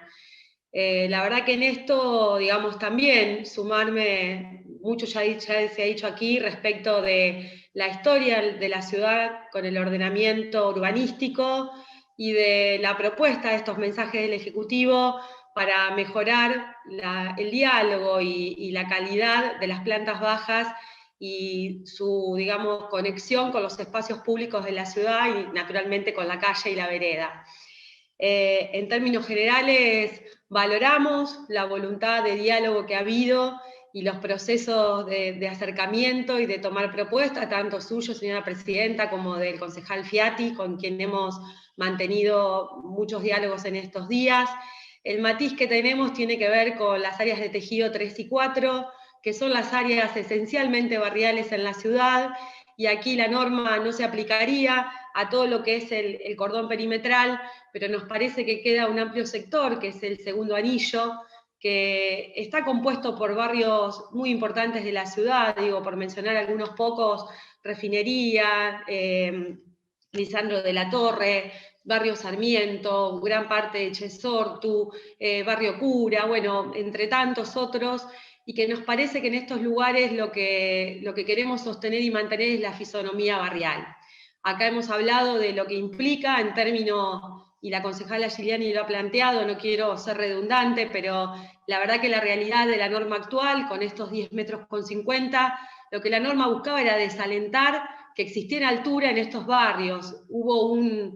La verdad que en esto, digamos, también sumarme, mucho ya se ha dicho aquí respecto de la historia de la ciudad con el ordenamiento urbanístico y de la propuesta de estos mensajes del Ejecutivo para mejorar el diálogo y la calidad de las plantas bajas y su, digamos, conexión con los espacios públicos de la ciudad y naturalmente con la calle y la vereda. En términos generales, valoramos la voluntad de diálogo que ha habido y los procesos de acercamiento y de tomar propuestas, tanto suyo, señora presidenta, como del concejal Fiati, con quien hemos mantenido muchos diálogos en estos días. El matiz que tenemos tiene que ver con las áreas de tejido 3 y 4, que son las áreas esencialmente barriales en la ciudad, y aquí la norma no se aplicaría a todo lo que es el cordón perimetral, pero nos parece que queda un amplio sector, que es el segundo anillo, que está compuesto por barrios muy importantes de la ciudad, digo, por mencionar algunos pocos: Refinería, Lisandro de la Torre, Barrio Sarmiento, gran parte de Chesortu, Barrio Cura, bueno, entre tantos otros, y que nos parece que en estos lugares lo que queremos sostener y mantener es la fisonomía barrial. Acá hemos hablado de lo que implica en términos, y la concejala Giuliani lo ha planteado, no quiero ser redundante, pero la verdad que la realidad de la norma actual, con estos 10,50 metros, lo que la norma buscaba era desalentar que existiera altura en estos barrios. Hubo un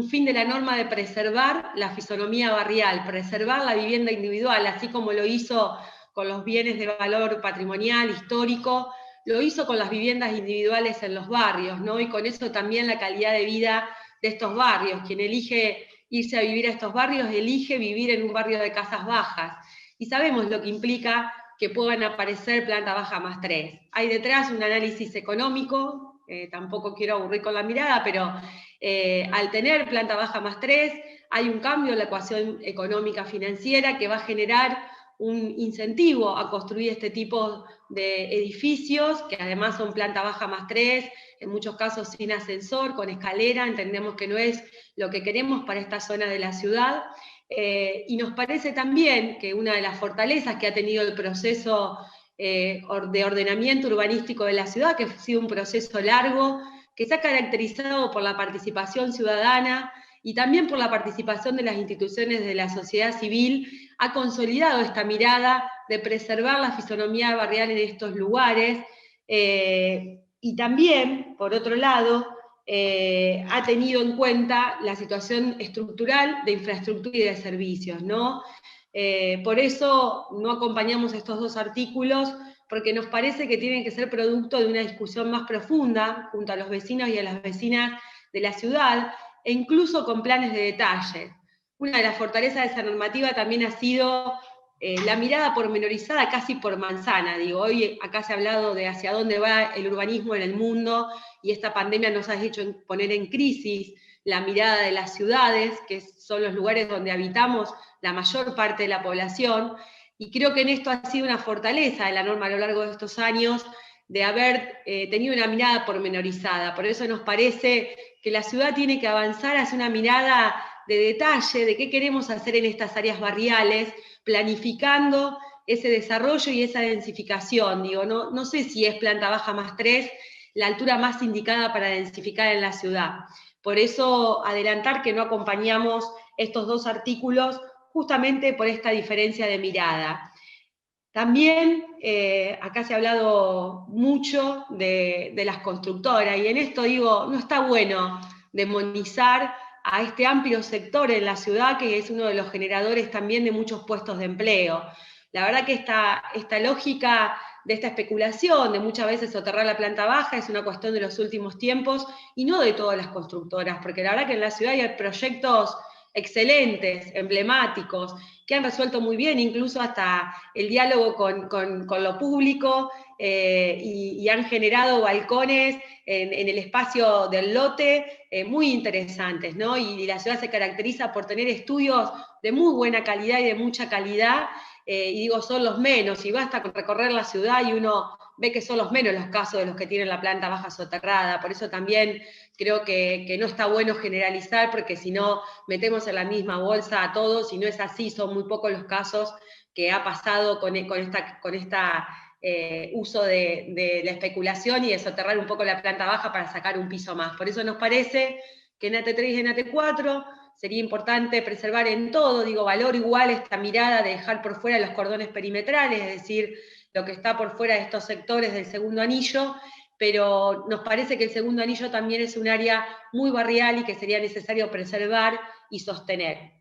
fin de la norma de preservar la fisonomía barrial, preservar la vivienda individual, así como lo hizo con los bienes de valor patrimonial, histórico, lo hizo con las viviendas individuales en los barrios, ¿no? Y con eso también la calidad de vida de estos barrios. Quien elige irse a vivir a estos barrios, elige vivir en un barrio de casas bajas. Y sabemos lo que implica que puedan aparecer planta baja más 3. Hay detrás un análisis económico, tampoco quiero aburrir con la mirada, pero al tener planta baja más 3, hay un cambio en la ecuación económica financiera que va a generar un incentivo a construir este tipo de edificios, que además son planta baja más 3, en muchos casos sin ascensor, con escalera. Entendemos que no es lo que queremos para esta zona de la ciudad, y nos parece también que una de las fortalezas que ha tenido el proceso de ordenamiento urbanístico de la ciudad, que ha sido un proceso largo, que se ha caracterizado por la participación ciudadana y también por la participación de las instituciones de la sociedad civil, ha consolidado esta mirada de preservar la fisonomía barrial en estos lugares, y también, por otro lado, ha tenido en cuenta la situación estructural de infraestructura y de servicios, ¿no? Por eso no acompañamos estos dos artículos, porque nos parece que tienen que ser producto de una discusión más profunda junto a los vecinos y a las vecinas de la ciudad, e incluso con planes de detalle. Una de las fortalezas de esa normativa también ha sido la mirada pormenorizada casi por manzana. Digo, hoy acá se ha hablado de hacia dónde va el urbanismo en el mundo, y esta pandemia nos ha hecho poner en crisis la mirada de las ciudades, que son los lugares donde habitamos la mayor parte de la población, y creo que en esto ha sido una fortaleza de la norma a lo largo de estos años, de haber tenido una mirada pormenorizada. Por eso nos parece que la ciudad tiene que avanzar hacia una mirada de detalle, de qué queremos hacer en estas áreas barriales, planificando ese desarrollo y esa densificación. Digo, no sé si es planta baja más 3 la altura más indicada para densificar en la ciudad. Por eso adelantar que no acompañamos estos dos artículos justamente por esta diferencia de mirada. También acá se ha hablado mucho de las constructoras, y en esto digo, no está bueno demonizar a este amplio sector en la ciudad, que es uno de los generadores también de muchos puestos de empleo. La verdad que esta lógica de esta especulación, de muchas veces soterrar la planta baja, es una cuestión de los últimos tiempos, y no de todas las constructoras, porque la verdad que en la ciudad hay proyectos excelentes, emblemáticos, que han resuelto muy bien, incluso hasta el diálogo con lo público, y han generado balcones en el espacio del lote muy interesantes, ¿no? Y la ciudad se caracteriza por tener estudios de muy buena calidad y de mucha calidad, y digo, son los menos, y basta con recorrer la ciudad y uno ve que son los menos los casos de los que tienen la planta baja soterrada. Por eso también creo que no está bueno generalizar, porque si no metemos en la misma bolsa a todos, y no es así, son muy pocos los casos que ha pasado con esta uso de la especulación y de soterrar un poco la planta baja para sacar un piso más. Por eso nos parece que en AT3 y en AT4 sería importante preservar en todo, digo, valor igual esta mirada de dejar por fuera los cordones perimetrales, es decir, lo que está por fuera de estos sectores del segundo anillo, pero nos parece que el segundo anillo también es un área muy barrial y que sería necesario preservar y sostener.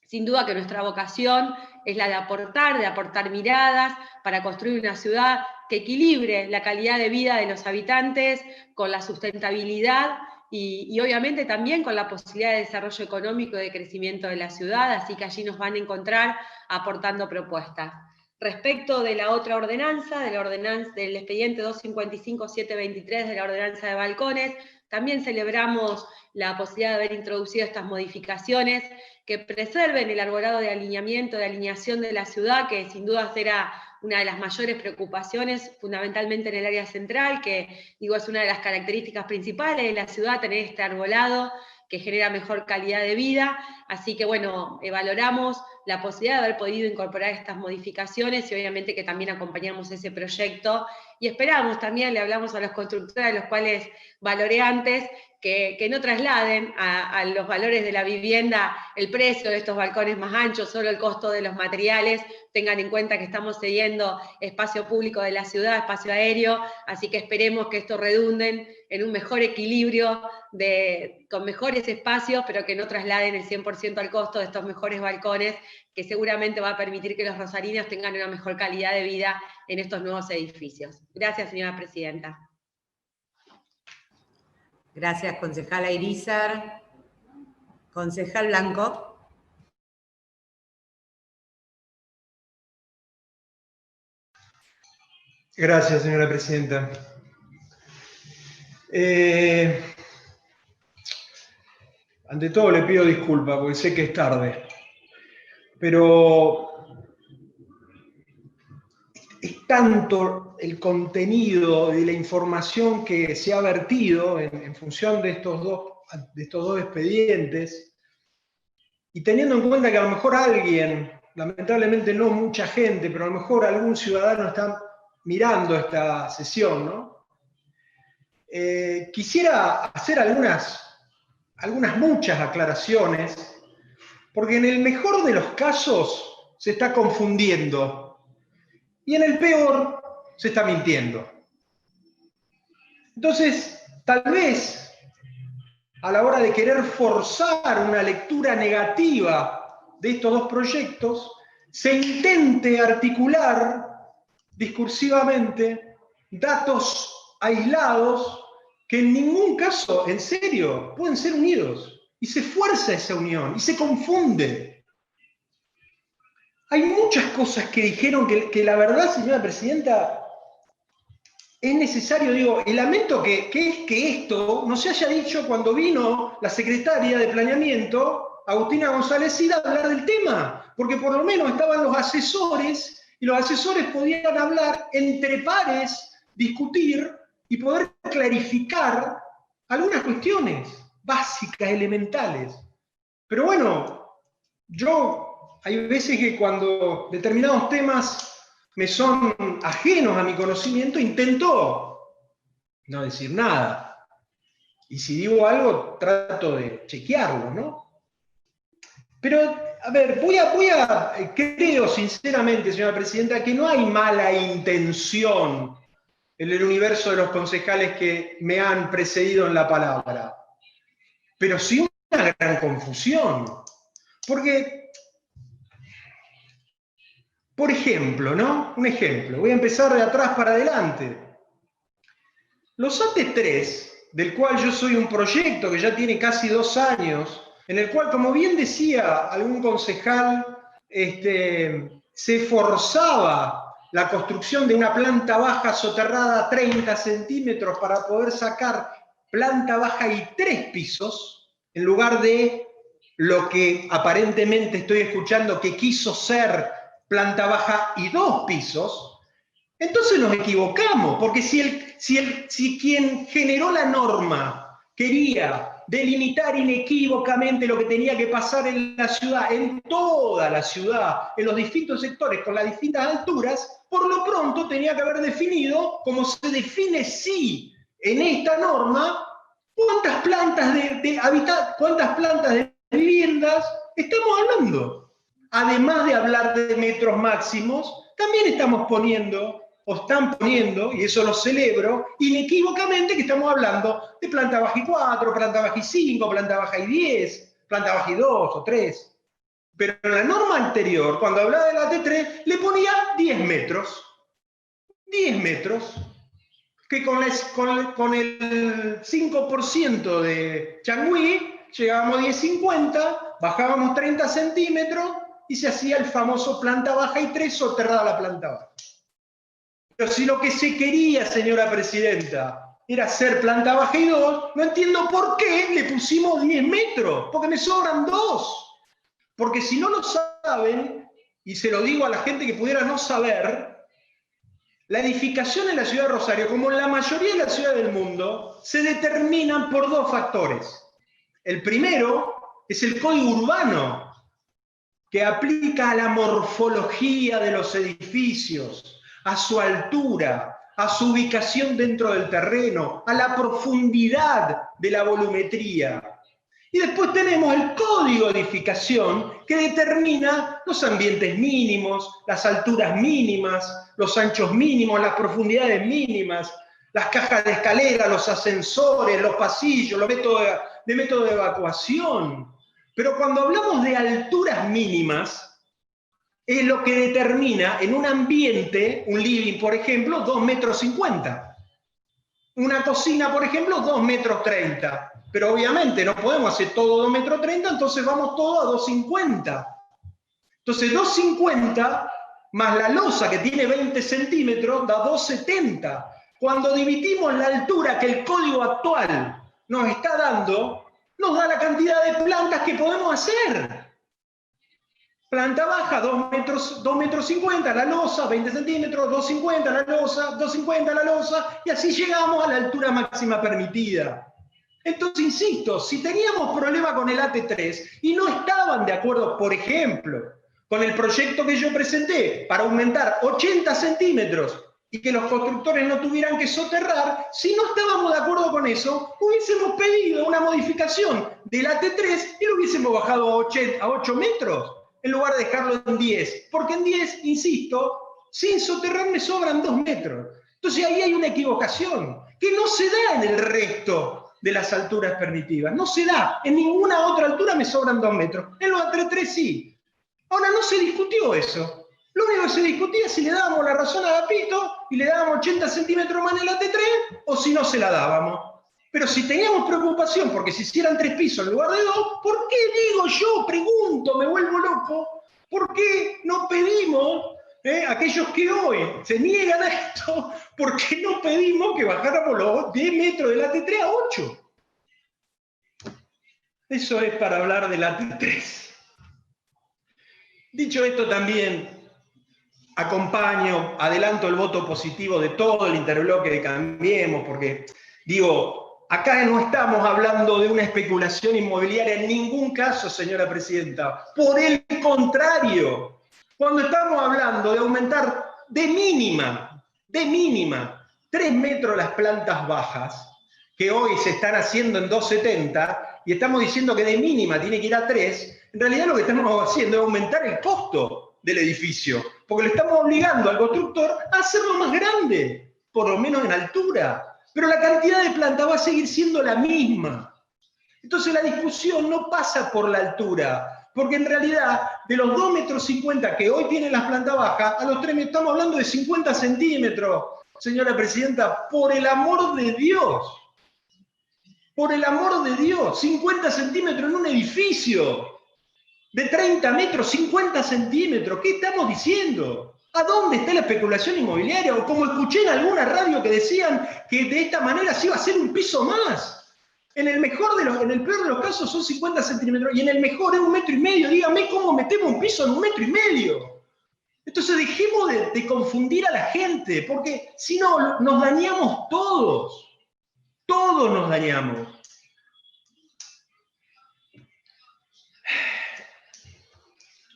Sin duda que nuestra vocación es la de aportar miradas para construir una ciudad que equilibre la calidad de vida de los habitantes con la sustentabilidad y obviamente también con la posibilidad de desarrollo económico y de crecimiento de la ciudad, así que allí nos van a encontrar aportando propuestas. Respecto de la otra ordenanza, del expediente 255-723 de la ordenanza de balcones, también celebramos la posibilidad de haber introducido estas modificaciones que preserven el arbolado de alineamiento, de alineación de la ciudad, que sin duda será una de las mayores preocupaciones, fundamentalmente en el área central, que digo es una de las características principales de la ciudad, tener este arbolado que genera mejor calidad de vida. Así que bueno, valoramos la posibilidad de haber podido incorporar estas modificaciones, y obviamente que también acompañamos ese proyecto, y esperamos también, le hablamos a los constructores, a los cuales valoré antes, que no trasladen a los valores de la vivienda el precio de estos balcones más anchos, solo el costo de los materiales. Tengan en cuenta que estamos cediendo espacio público de la ciudad, espacio aéreo, así que esperemos que esto redunden en un mejor equilibrio con mejores espacios, pero que no trasladen el 100% al costo de estos mejores balcones, que seguramente va a permitir que los rosarinos tengan una mejor calidad de vida en estos nuevos edificios. Gracias, señora presidenta.
Gracias, concejala Irizar. Concejal Blanco.
Gracias, señora presidenta. Ante todo le pido disculpas porque sé que es tarde, pero es tanto el contenido y la información que se ha vertido en función de estos dos expedientes, y teniendo en cuenta que a lo mejor alguien, lamentablemente no mucha gente, pero a lo mejor algún ciudadano está mirando esta sesión, ¿no? Quisiera hacer muchas aclaraciones, porque en el mejor de los casos se está confundiendo y en el peor se está mintiendo. Entonces, tal vez a la hora de querer forzar una lectura negativa de estos dos proyectos, se intente articular discursivamente datos aislados que en ningún caso, en serio, pueden ser unidos. Y se fuerza esa unión, y se confunde. Hay muchas cosas que dijeron que la verdad, señora presidenta, es necesario, digo, y lamento que esto no se haya dicho cuando vino la secretaria de Planeamiento, Agustina González Cida, a hablar del tema, porque por lo menos estaban los asesores, y los asesores podían hablar entre pares, discutir y poder clarificar algunas cuestiones básicas, elementales. Pero bueno, hay veces que cuando determinados temas me son ajenos a mi conocimiento, intento no decir nada. Y si digo algo, trato de chequearlo, ¿no? Pero, a ver, creo sinceramente, señora presidenta, que no hay mala intención en el universo de los concejales que me han precedido en la palabra. Pero sí una gran confusión. Porque, por ejemplo, ¿no? Un ejemplo, voy a empezar de atrás para adelante. Los AT3, del cual yo soy un proyecto que ya tiene casi 2 años, en el cual, como bien decía algún concejal, se forzaba la construcción de una planta baja soterrada a 30 centímetros para poder sacar planta baja y 3 pisos, en lugar de lo que aparentemente estoy escuchando que quiso ser planta baja y 2 pisos, entonces nos equivocamos, porque si quien generó la norma quería delimitar inequívocamente lo que tenía que pasar en la ciudad, en toda la ciudad, en los distintos sectores, con las distintas alturas, por lo pronto tenía que haber definido, como se define sí en esta norma, cuántas plantas cuántas plantas de viviendas estamos hablando. Además de hablar de metros máximos, también estamos poniendo, o están poniendo, y eso lo celebro, inequívocamente que estamos hablando de planta baja y 4, planta baja y 5, planta baja y 10, planta baja y 2 o 3. Pero en la norma anterior, cuando hablaba de la T3, le ponía 10 metros. 10 metros. Que con el 5% de changüí llegábamos a 10,50, bajábamos 30 centímetros y se hacía el famoso planta baja y 3 soterrada la planta baja. Pero si lo que se quería, señora presidenta, era hacer planta baja y 2, no entiendo por qué le pusimos 10 metros, porque me sobran 2. Porque si no lo saben, y se lo digo a la gente que pudiera no saber, la edificación en la ciudad de Rosario, como en la mayoría de las ciudades del mundo, se determinan por 2 factores. El primero es el código urbano, que aplica a la morfología de los edificios, a su altura, a su ubicación dentro del terreno, a la profundidad de la volumetría. Y después tenemos el código de edificación que determina los ambientes mínimos, las alturas mínimas, los anchos mínimos, las profundidades mínimas, las cajas de escalera, los ascensores, los pasillos, los métodos de evacuación. Pero cuando hablamos de alturas mínimas, es lo que determina en un ambiente, un living, por ejemplo, 2,50 metros. Una cocina, por ejemplo, 2,30 metros. Pero obviamente no podemos hacer todo 2,30 metros, entonces vamos todo a 2,50. Entonces 2,50 más la losa que tiene 20 centímetros da 2,70. Cuando dividimos la altura que el código actual nos está dando, nos da la cantidad de plantas que podemos hacer. Planta baja, 2,50 metros la losa, 20 centímetros, 2,50 la losa, 2,50 la losa, y así llegamos a la altura máxima permitida. Entonces, insisto, si teníamos problema con el AT3 y no estaban de acuerdo, por ejemplo, con el proyecto que yo presenté para aumentar 80 centímetros y que los constructores no tuvieran que soterrar, si no estábamos de acuerdo con eso, hubiésemos pedido una modificación de la T3 y lo hubiésemos bajado a 8 metros, en lugar de dejarlo en 10. Porque en 10, insisto, sin soterrar me sobran 2 metros. Entonces ahí hay una equivocación, que no se da en el resto de las alturas permitidas. No se da. En ninguna otra altura me sobran 2 metros. En los A33 sí. Ahora no se discutió eso. Lo único que se discutía es si le dábamos la razón a Agapito y le dábamos 80 centímetros más en la T3 o si no se la dábamos. Pero si teníamos preocupación porque se hicieran 3 pisos en lugar de 2, ¿por qué digo yo, pregunto, me vuelvo loco? ¿Por qué no pedimos, aquellos que hoy se niegan a esto, por qué no pedimos que bajáramos los 10 metros de la T3 a 8? Eso es para hablar de la T3. Dicho esto también, adelanto el voto positivo de todo el interbloque de Cambiemos, porque, digo, acá no estamos hablando de una especulación inmobiliaria en ningún caso, señora presidenta. Por el contrario, cuando estamos hablando de aumentar de mínima, 3 metros las plantas bajas, que hoy se están haciendo en 2,70, y estamos diciendo que de mínima tiene que ir a 3, en realidad lo que estamos haciendo es aumentar el costo del edificio, porque le estamos obligando al constructor a hacerlo más grande, por lo menos en altura, pero la cantidad de planta va a seguir siendo la misma. Entonces la discusión no pasa por la altura, porque en realidad de los 2,50 metros que hoy tienen las plantas bajas, a los 3 metros estamos hablando de 50 centímetros, señora presidenta, por el amor de Dios. Por el amor de Dios, 50 centímetros en un edificio. De 30 metros, 50 centímetros. ¿Qué estamos diciendo? ¿A dónde está la especulación inmobiliaria? O como escuché en alguna radio que decían que de esta manera se iba a hacer un piso más. En el peor de los casos son 50 centímetros y en el mejor es 1,5 metros. Dígame cómo metemos un piso en 1,5 metros. Entonces dejemos de confundir a la gente, porque si no nos dañamos todos. Todos nos dañamos.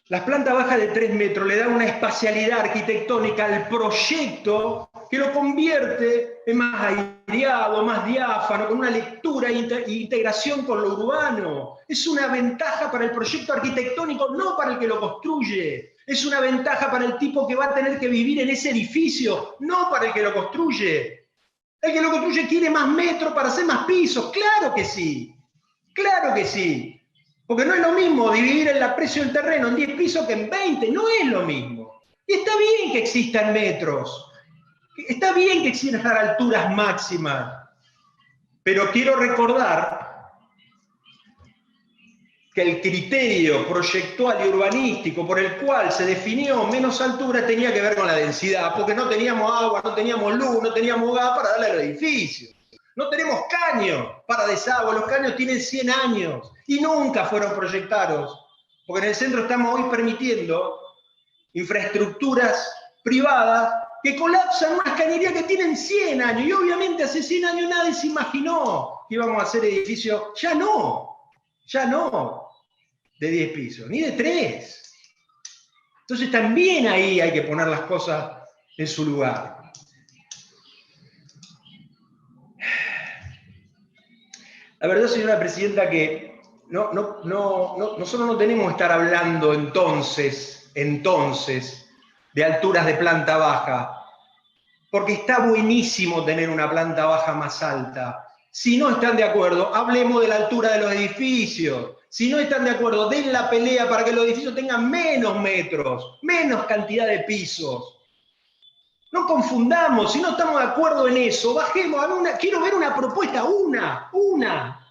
Las plantas bajas de 3 metros le dan una espacialidad arquitectónica al proyecto que lo convierte en más aireado, más diáfano, con una lectura e integración con lo urbano. Es una ventaja para el proyecto arquitectónico, no para el que lo construye. Es una ventaja para el tipo que va a tener que vivir en ese edificio, no para el que lo construye. El que lo construye quiere más metros para hacer más pisos. ¡Claro que sí! ¡Claro que sí! Porque no es lo mismo dividir el precio del terreno en 10 pisos que en 20, no es lo mismo. Y está bien que existan metros, está bien que existan alturas máximas, pero quiero recordar que el criterio proyectual y urbanístico por el cual se definió menos altura tenía que ver con la densidad, porque no teníamos agua, no teníamos luz, no teníamos gas para darle al edificio. No tenemos caños para desagüe, los caños tienen 100 años y nunca fueron proyectados, porque en el centro estamos hoy permitiendo infraestructuras privadas que colapsan unas cañerías que tienen 100 años, y obviamente hace 100 años nadie se imaginó que íbamos a hacer edificios, ya no, de 10 pisos, ni de 3. Entonces también ahí hay que poner las cosas en su lugar. La verdad, señora presidenta, que nosotros no tenemos que estar hablando entonces de alturas de planta baja, porque está buenísimo tener una planta baja más alta. Si no están de acuerdo, hablemos de la altura de los edificios. Si no están de acuerdo, den la pelea para que los edificios tengan menos metros, menos cantidad de pisos. No confundamos, si no estamos de acuerdo en eso, bajemos a quiero ver una propuesta, una,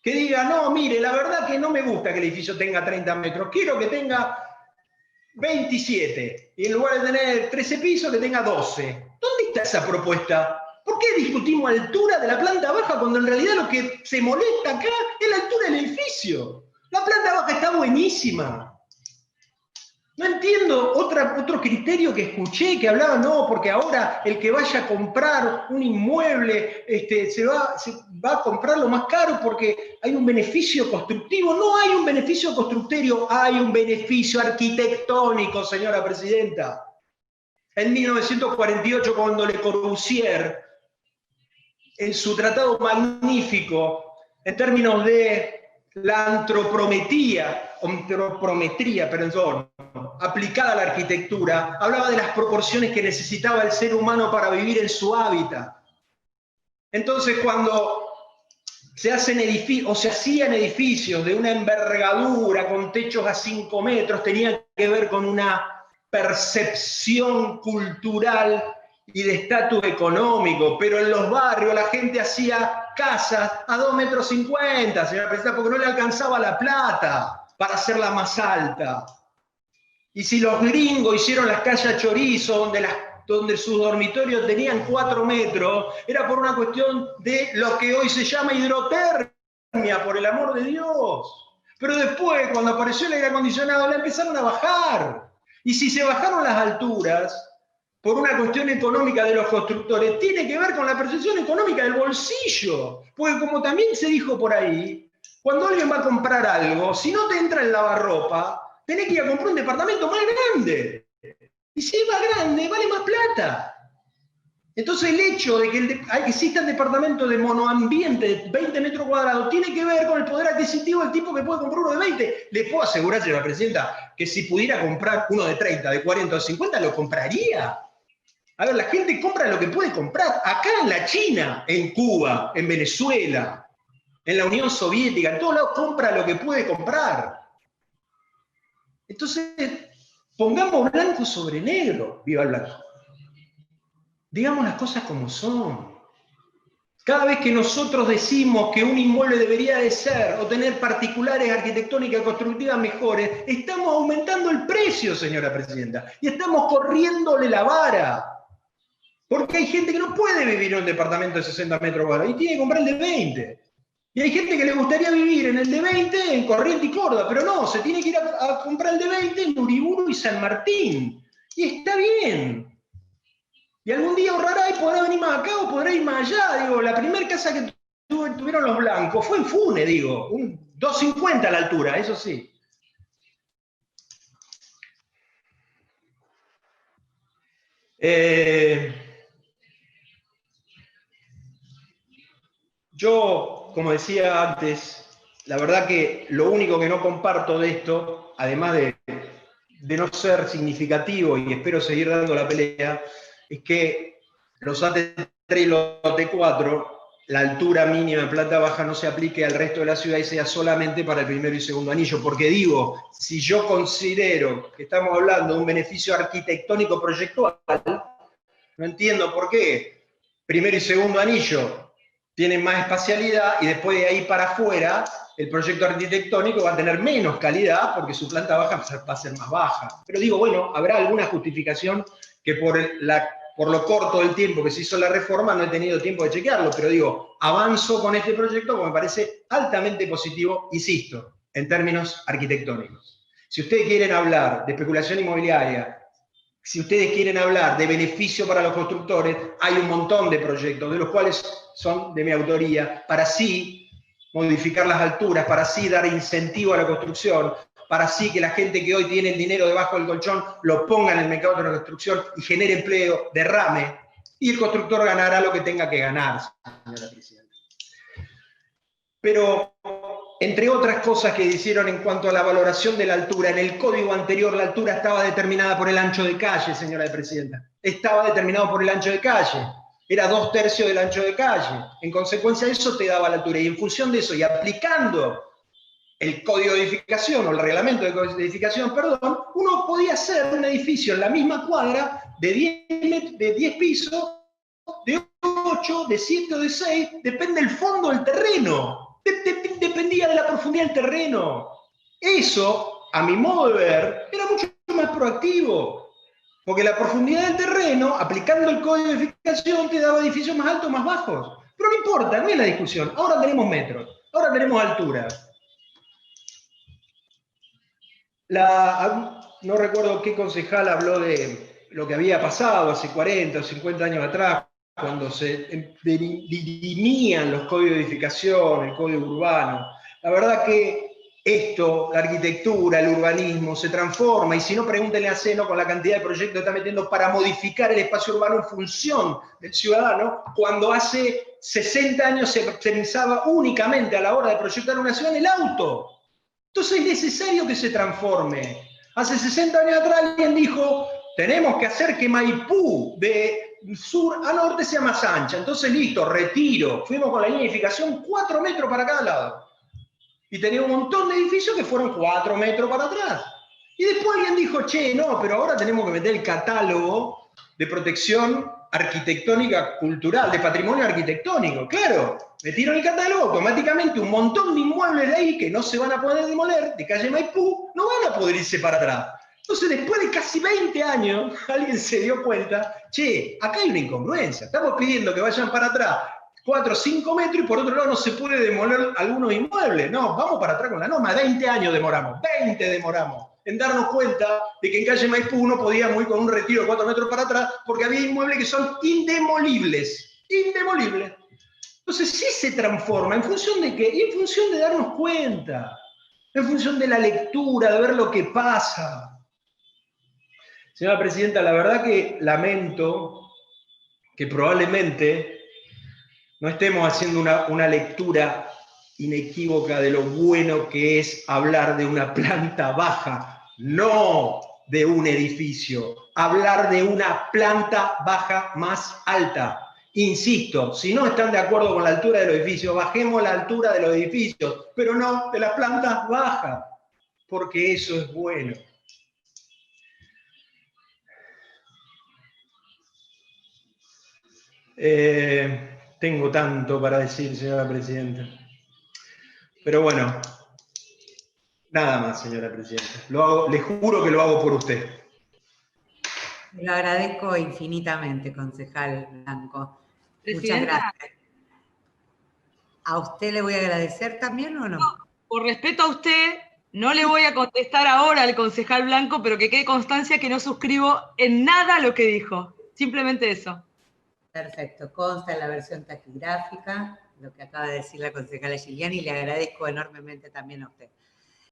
que diga, no, mire, la verdad que no me gusta que el edificio tenga 30 metros, quiero que tenga 27, y en lugar de tener 13 pisos, que tenga 12. ¿Dónde está esa propuesta? ¿Por qué discutimos altura de la planta baja cuando en realidad lo que se molesta acá es la altura del edificio? La planta baja está buenísima. No entiendo otro criterio que escuché que hablaba, no, porque ahora el que vaya a comprar un inmueble se va a comprarlo más caro porque hay un beneficio constructivo. No hay un beneficio constructivo, hay un beneficio arquitectónico, señora presidenta. en 1948, cuando Le Corbusier, en su tratado magnífico, en términos de la antropometría, aplicada a la arquitectura, hablaba de las proporciones que necesitaba el ser humano para vivir en su hábitat. Entonces, cuando se hacen edificios, o se hacían edificios de una envergadura con techos a 5 metros, tenían que ver con una percepción cultural y de estatus económico, pero en los barrios la gente hacía casas a 2,50 metros, señora presidenta, porque no le alcanzaba la plata para hacerla más alta. Y si los gringos hicieron las calles chorizo, donde sus dormitorios tenían 4 metros, era por una cuestión de lo que hoy se llama hidrotermia, por el amor de Dios. Pero después, cuando apareció el aire acondicionado, la empezaron a bajar. Y si se bajaron las alturas, por una cuestión económica de los constructores, tiene que ver con la percepción económica del bolsillo. Porque como también se dijo por ahí, cuando alguien va a comprar algo, si no te entra el lavarropa, tenés que ir a comprar un departamento más grande. Y si es más grande, vale más plata. Entonces el hecho de que existan departamentos de monoambiente de 20 metros cuadrados tiene que ver con el poder adquisitivo del tipo que puede comprar uno de 20. Le puedo asegurar, señora presidenta, que si pudiera comprar uno de 30, de 40 o 50, lo compraría. A ver, la gente compra lo que puede comprar. Acá en la China, en Cuba, en Venezuela, en la Unión Soviética, en todos lados compra lo que puede comprar. Entonces, pongamos blanco sobre negro, viva el blanco. Digamos las cosas como son. Cada vez que nosotros decimos que un inmueble debería de ser o tener particulares arquitectónicas y constructivas mejores, estamos aumentando el precio, señora presidenta, y estamos corriéndole la vara. Porque hay gente que no puede vivir en un departamento de 60 metros cuadrados y tiene que comprar el de 20. Y hay gente que le gustaría vivir en el de 20 en Corrientes y Córdoba, pero no, se tiene que ir a comprar el de 20 en Uriburu y San Martín. Y está bien. Y algún día ahorrará y podrá venir más acá o podrá ir más allá. Digo, la primera casa que tuvieron los blancos fue en Funes, digo, un 2,50 a la altura, eso sí. Yo, como decía antes, la verdad que lo único que no comparto de esto, además de no ser significativo y espero seguir dando la pelea, es que los AT3 y los AT4, la altura mínima en planta baja no se aplique al resto de la ciudad y sea solamente para el primero y segundo anillo. Porque digo, si yo considero que estamos hablando de un beneficio arquitectónico proyectual, no entiendo por qué primero y segundo anillo tienen más espacialidad y después de ahí para afuera el proyecto arquitectónico va a tener menos calidad porque su planta baja va a ser más baja. Pero digo, bueno, habrá alguna justificación que por lo corto del tiempo que se hizo la reforma no he tenido tiempo de chequearlo, pero digo, avanzo con este proyecto porque me parece altamente positivo, insisto, en términos arquitectónicos. Si ustedes quieren hablar de especulación inmobiliaria, si ustedes quieren hablar de beneficio para los constructores, hay un montón de proyectos, de los cuales son de mi autoría, para así modificar las alturas, para así dar incentivo a la construcción, para así que la gente que hoy tiene el dinero debajo del colchón lo ponga en el mercado de la construcción y genere empleo, derrame, y el constructor ganará lo que tenga que ganar, señora presidenta. Pero, entre otras cosas que hicieron en cuanto a la valoración de la altura, en el código anterior la altura estaba determinada por el ancho de calle, señora presidenta. Estaba determinado por el ancho de calle. Era 2/3 del ancho de calle. En consecuencia, eso te daba la altura. Y en función de eso, y aplicando el código de edificación, o el reglamento de edificación, perdón, uno podía hacer un edificio en la misma cuadra de 10 pisos, de 8, de 7 o de 6, depende del fondo del terreno. Dependía de la profundidad del terreno. Eso, a mi modo de ver, era mucho más proactivo. Porque la profundidad del terreno, aplicando el código de edificación, te daba edificios más altos o más bajos. Pero no importa, no es la discusión. Ahora tenemos metros, ahora tenemos altura. No recuerdo qué concejal habló de lo que había pasado hace 40 o 50 años atrás, cuando se dirimían los códigos de edificación, el código urbano. La verdad que esto, la arquitectura, el urbanismo, se transforma, y si no, pregúntenle a Seno con la cantidad de proyectos que está metiendo para modificar el espacio urbano en función del ciudadano, cuando hace 60 años se pensaba únicamente a la hora de proyectar una ciudad en el auto. Entonces es necesario que se transforme. Hace 60 años atrás alguien dijo, tenemos que hacer que Maipú de sur a norte sea más ancha. Entonces listo, Retiro. Fuimos con la línea de edificación 4 metros para cada lado. Y tenía un montón de edificios que fueron 4 metros para atrás. Y después alguien dijo, che, no, pero ahora tenemos que meter el catálogo de protección arquitectónica cultural, de patrimonio arquitectónico. Claro, metieron el catálogo, automáticamente un montón de inmuebles de ahí que no se van a poder demoler, de calle Maipú, no van a poder irse para atrás. Entonces, después de casi 20 años, alguien se dio cuenta, che, acá hay una incongruencia, estamos pidiendo que vayan para atrás 4 o 5 metros y por otro lado no se puede demoler algunos inmuebles. No, vamos para atrás con la norma. 20 años demoramos, 20 demoramos en darnos cuenta de que en calle Maipú uno podía ir con un Retiro de 4 metros para atrás porque había inmuebles que son indemolibles. Indemolibles. Entonces sí se transforma. ¿En función de qué? Y en función de darnos cuenta. En función de la lectura, de ver lo que pasa. Señora Presidenta, la verdad que lamento que probablemente no estemos haciendo una lectura inequívoca de lo bueno que es hablar de una planta baja, no de un edificio, hablar de una planta baja más alta. Insisto, si no están de acuerdo con la altura de los edificios, bajemos la altura de los edificios, pero no de las plantas bajas, porque eso es bueno. Tengo tanto para decir, señora Presidenta. Pero bueno, nada más, señora Presidenta. Le juro que lo hago por usted.
Lo agradezco infinitamente, concejal Blanco. Muchas gracias. ¿A usted le voy a agradecer también o no?
Por respeto a usted, no le voy a contestar ahora al concejal Blanco, pero que quede constancia que no suscribo en nada lo que dijo. Simplemente eso.
Perfecto, consta en la versión taquigráfica lo que acaba de decir la concejala Giuliani y le agradezco enormemente también a usted.